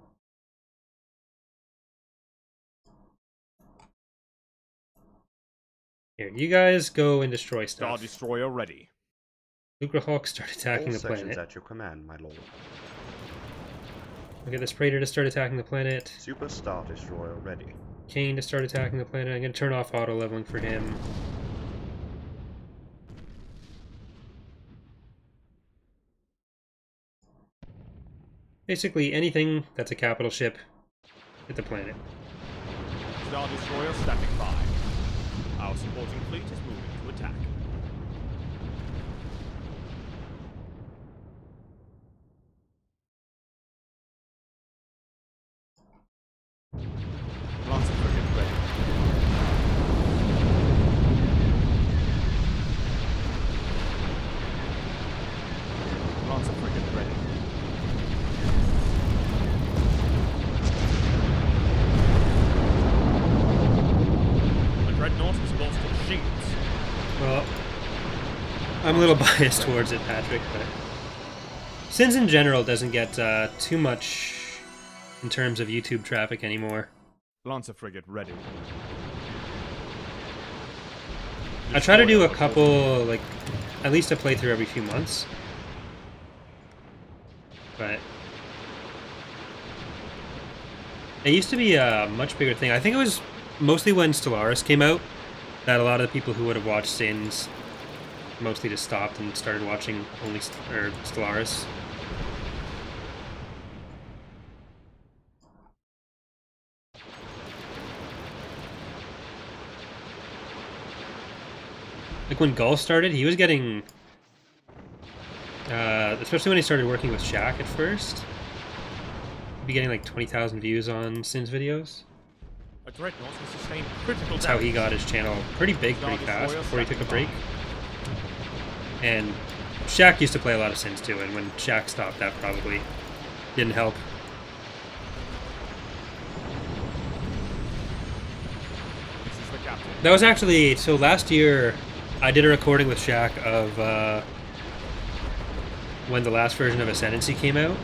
Here, you guys go and destroy stuff. Star Destroyer ready. Lucre Hawk start attacking the planet. At your command, my lord. We'll get this Praetor to start attacking the planet. Super Star Destroyer ready. Kane to start attacking the planet. I'm going to turn off auto-leveling for him. Basically, anything that's a capital ship, hit the planet. Star Destroyer standing by. Our supporting fleet is moving to attack. Lancer frigate ready. Lancer frigate ready. The Dreadnought has lost its shields. Well, I'm a little biased towards it, Patrick, but Sins in general doesn't get too much in terms of YouTube traffic anymore. Lancer frigate ready. I try to do a couple, like, at least a playthrough every few months. But it used to be a much bigger thing. I think it was mostly when Stellaris came out that a lot of the people who would have watched Sins mostly just stopped and started watching only Stellaris. Like when Gull started, he was getting, especially when he started working with Shaq at first, he'd be getting like 20,000 views on Sins videos. A Dreadnought has sustained critical That's how he got his channel pretty big pretty fast before he took a break. And Shaq used to play a lot of Sims too, and when Shaq stopped, that probably didn't help. This is the captain. That was actually, so last year I did a recording with Shaq of when the last version of Ascendancy came out,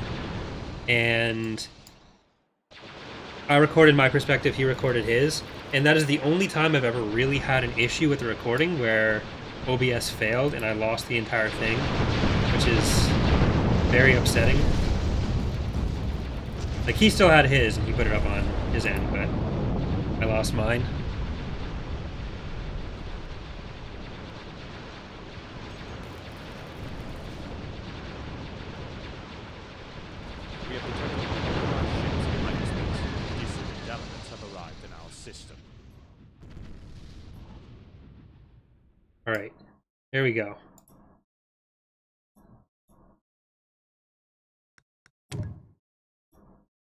and I recorded my perspective, he recorded his, and that is the only time I've ever really had an issue with the recording where OBS failed and I lost the entire thing, which is very upsetting. Like, he still had his and he put it up on his end, but I lost mine. We have detected unauthorized ships in hyperspace. Dissident elements have arrived in our system. Alright, here we go.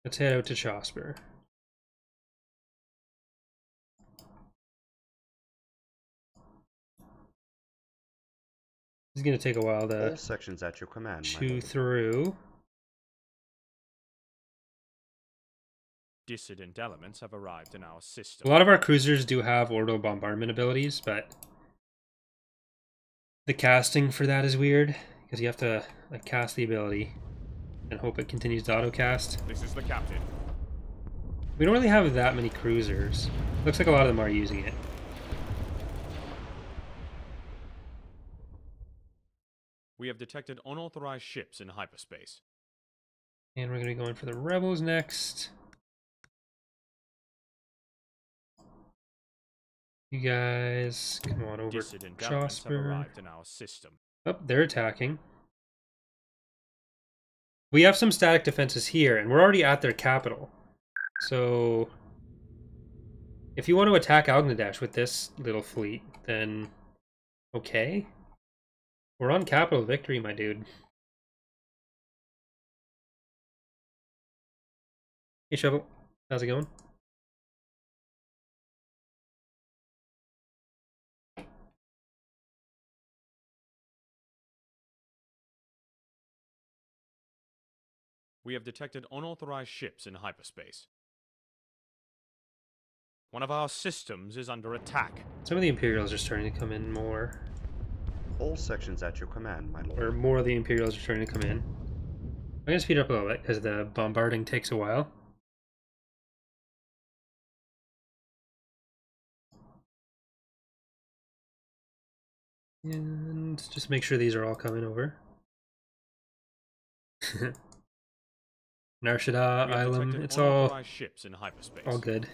Let's head out to Chosper. It's going to take a while to All sections at your command, my chew lord. through. Dissident elements have arrived in our A system. lot of our cruisers do have orbital bombardment abilities, but the casting for that is weird, because you have to like cast the ability and hope it continues to auto-cast. This is the captain. We don't really have that many cruisers. Looks like a lot of them are using it. We have detected unauthorized ships in hyperspace. And we're going to be going for the Rebels next. You guys, come on over to Dissident elements have Chosper. arrived in our system. Oh, they're attacking. We have some static defenses here, and we're already at their capital. So, if you want to attack Algnadesh with this little fleet, then okay. We're on capital victory, my dude. Hey, Shovel. How's it going? We have detected unauthorized ships in hyperspace. One of our systems is under attack. Some of the Imperials are starting to come in more. All sections at your command, my lord. Or more of the Imperials are starting to come in. I'm going to speed up a little bit because the bombarding takes a while. And just make sure these are all coming over. Narshada We have Island, detected it's all unauthorized ships in hyperspace. good.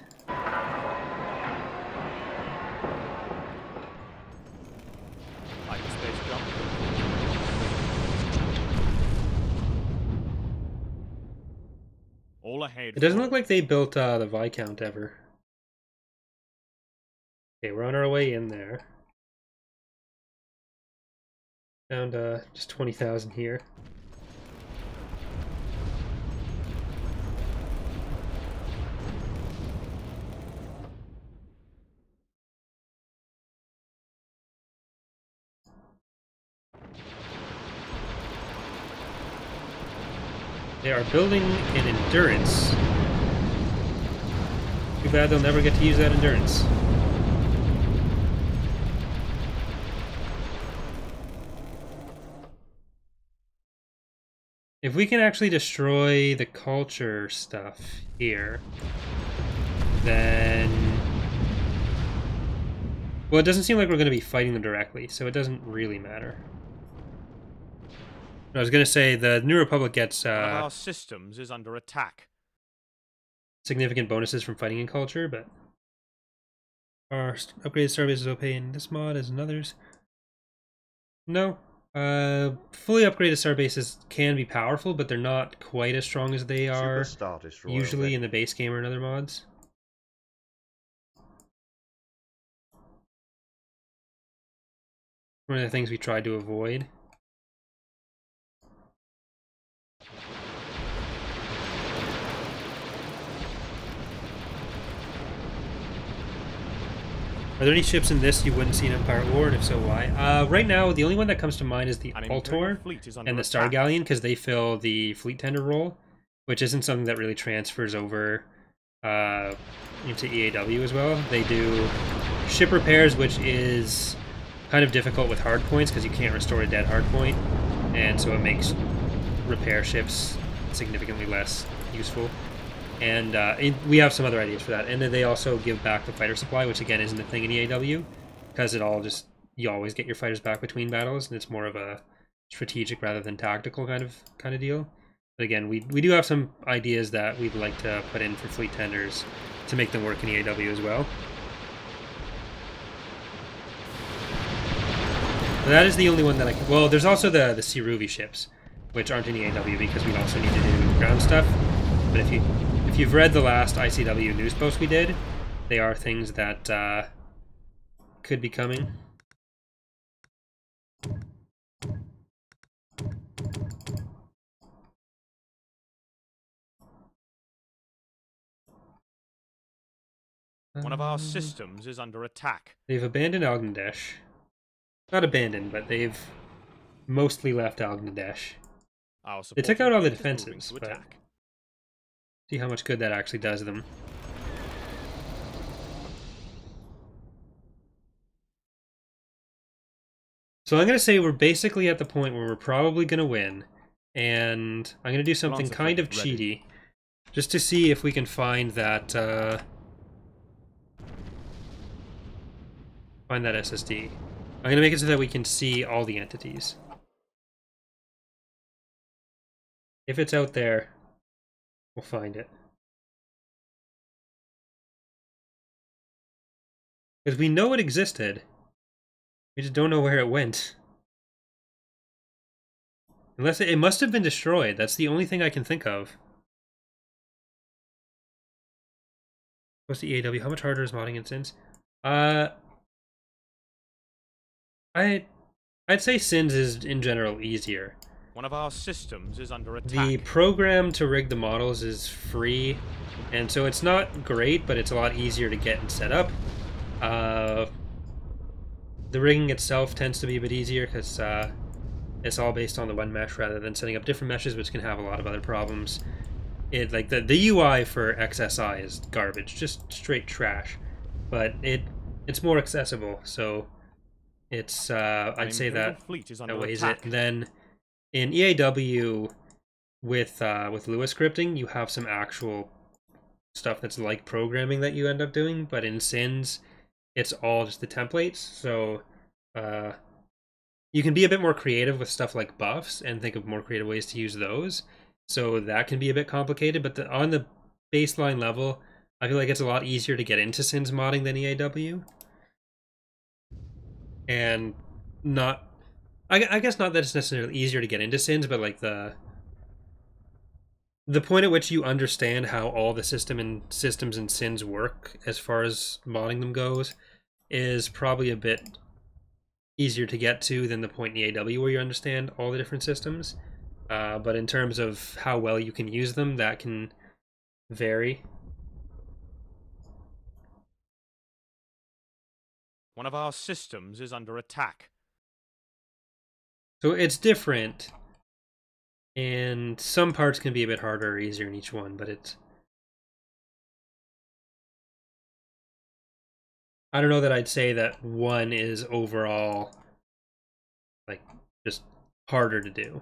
Hyperspace jump. All ahead. It doesn't forward. look like they built the Viscount ever. Okay, we're on our way in there. Found just 20,000 here. They are building an endurance. Too bad they'll never get to use that endurance. If we can actually destroy the culture stuff here, then... Well, it doesn't seem like we're going to be fighting them directly, so it doesn't really matter. I was going to say, the New Republic gets One of our systems is under attack. significant bonuses from fighting in culture, but our upgraded starbase is OP in this mod as in others. No. Fully upgraded starbases can be powerful, but they're not quite as strong as they are Superstar Destroyer usually ready. in the base game or in other mods. One of the things we tried to avoid. Are there any ships in this you wouldn't see in Empire at War, and if so, why? Right now, the only one that comes to mind is the An Imperial Altor fleet is under and the Star attack. Galleon, because they fill the fleet tender role, which isn't something that really transfers over into EAW as well. They do ship repairs, which is kind of difficult with hard points because you can't restore a dead hard point, and so it makes repair ships significantly less useful. And we have some other ideas for that. And then they also give back the fighter supply, which again isn't a thing in EAW, because you always get your fighters back between battles, and it's more of a strategic rather than tactical kind of deal. But again, we do have some ideas that we'd like to put in for fleet tenders to make them work in EAW as well. But that is the only one that I can... Well, there's also the Siruvi ships, which aren't in EAW because we also need to do ground stuff. But if you've read the last ICW news post we did, they are things that could be coming. One of our systems is under attack. They've abandoned Algnadesh. Not abandoned, but they've mostly left Algnadesh. They took out all the defenses, but see how much good that actually does them. So I'm going to say we're basically at the point where we're probably going to win, and I'm going to do something kind of cheaty, just to see if we can find that SSD. I'm going to make it so that we can see all the entities. If it's out there, we'll find it. Because we know it existed. We just don't know where it went. Unless it must have been destroyed. That's the only thing I can think of. What's the EAW? How much harder is modding in Sins? I'd say Sins is in general easier. One of our systems is under attack. The program to rig the models is free, and so it's not great, but it's a lot easier to get and set up. The rigging itself tends to be a bit easier because it's all based on the one mesh rather than setting up different meshes, which can have a lot of other problems. Like the UI for XSI is garbage, just straight trash, but it's more accessible, so it's I'd say that outweighs it. And then in EAW with Lua scripting, you have some actual stuff that's like programming that you end up doing, but in Sins, it's all just the templates. So you can be a bit more creative with stuff like buffs and think of more creative ways to use those. So that can be a bit complicated, but on the baseline level, I feel like it's a lot easier to get into Sins modding than EAW. And I guess not that it's necessarily easier to get into Sins, but like the point at which you understand how all the systems in Sins work as far as modding them goes is probably a bit easier to get to than the point in EAW where you understand all the different systems. But in terms of how well you can use them, that can vary. One of our systems is under attack. So it's different, and some parts can be a bit harder or easier in each one, but I don't know that I'd say that one is overall like just harder to do.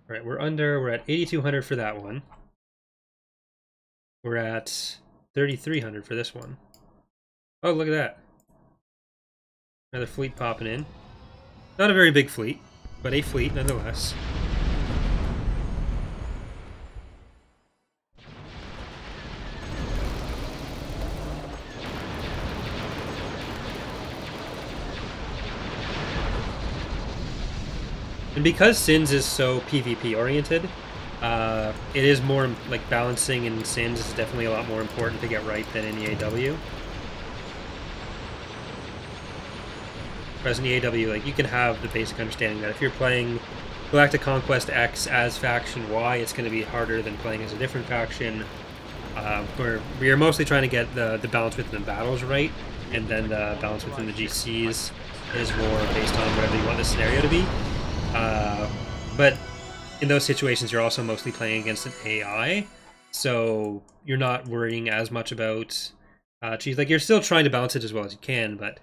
All right, we're at 8,200 for that one. We're at 3,300 for this one. Oh, look at that. Another fleet popping in. Not a very big fleet, but a fleet nonetheless. And because Sins is so PvP oriented, it is more like balancing in Sins is definitely a lot more important to get right than in EAW. Whereas in EAW, like, you can have the basic understanding that if you're playing Galactic Conquest X as faction Y, it's going to be harder than playing as a different faction. We are mostly trying to get the balance within the battles right, and then the balance within the GCs is more based on whatever you want the scenario to be. But in those situations, you're also mostly playing against an AI, so you're not worrying as much about cheese. Like, you're still trying to balance it as well as you can, but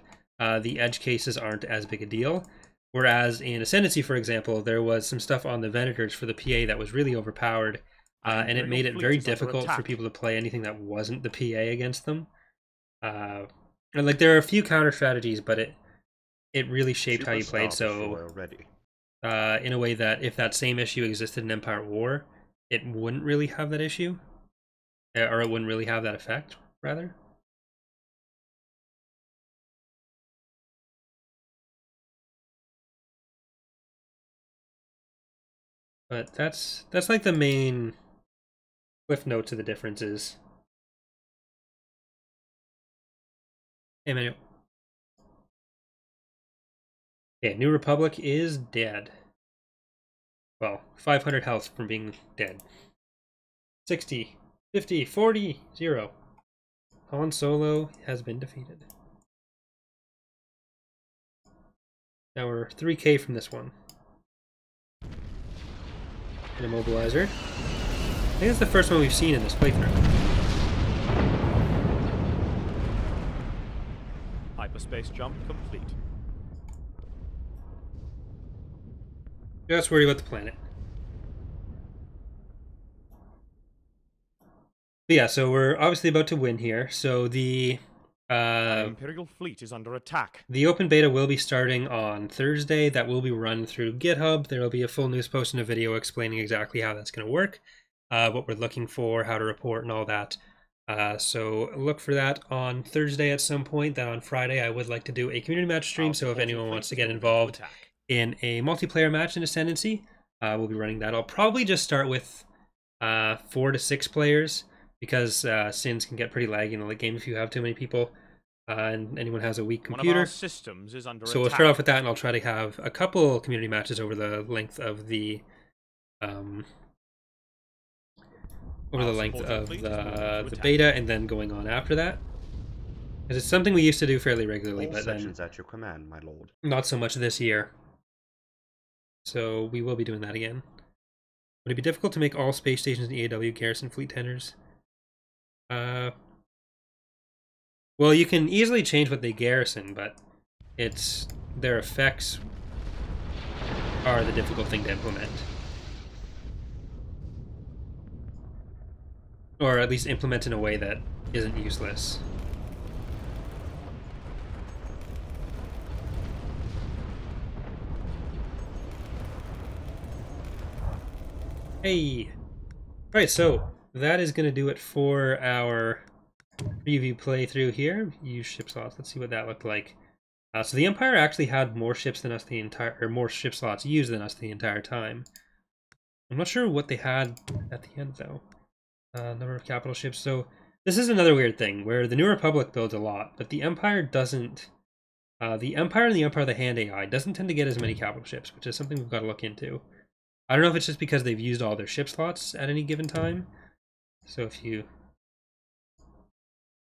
the edge cases aren't as big a deal. Whereas in Ascendancy, for example, there was some stuff on the Venators for the PA that was really overpowered, and it made it very difficult for people to play anything that wasn't the PA against them. And like, there are a few counter strategies, but it really shaped how you played. So in a way that if that same issue existed in Empire at War, it wouldn't really have that issue, or it wouldn't really have that effect, rather. But that's like the main cliff notes of the differences. Hey, Manuel. Okay, New Republic is dead. Well, 500 health from being dead. 60, 50, 40, 0. Han Solo has been defeated. Now we're 3k from this one. An immobilizer. I think it's the first one we've seen in this playthrough. Hyperspace jump complete. Just worry about the planet. But yeah, so we're obviously about to win here. So the Imperial fleet is under attack. The open beta will be starting on Thursday. That will be run through GitHub. There will be a full news post and a video explaining exactly how that's going to work, what we're looking for, how to report, and all that. So look for that on Thursday at some point. Then on Friday, I would like to do a community match stream. So if anyone wants to get involved in a multiplayer match in Ascendancy, we'll be running that. I'll probably just start with 4 to 6 players, because sins can get pretty laggy in the late game if you have too many people. And anyone has a weak computer. One of our systems is under so we'll start off with that, and I'll try to have a couple community matches over the length of the the beta, and then going on after that, because it's something we used to do fairly regularly, but then at your command, my lord. Not so much this year. So we will be doing that again. Would it be difficult to make all space stations in EAW garrison fleet tenders? Well, you can easily change what they garrison, but their effects are the difficult thing to implement. Or at least implement in a way that isn't useless. Hey! Alright, so that is going to do it for our preview playthrough here. Use ship slots. Let's see what that looked like. So the Empire actually had more ships than us more ship slots used than us the entire time. I'm not sure what they had at the end though. Number of capital ships. So this is another weird thing where the New Republic builds a lot, but the Empire doesn't. The Empire and the Empire of the Hand AI doesn't tend to get as many capital ships, which is something we've got to look into. I don't know if it's just because they've used all their ship slots at any given time. So if you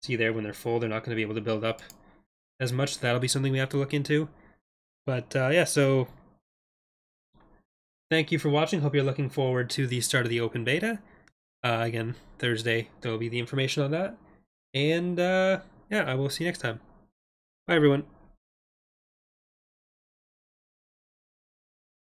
see there, when they're full, they're not going to be able to build up as much. That'll be something we have to look into. But yeah, so thank you for watching. Hope you're looking forward to the start of the open beta. Again, Thursday, there will be the information on that. And yeah, I will see you next time. Bye, everyone.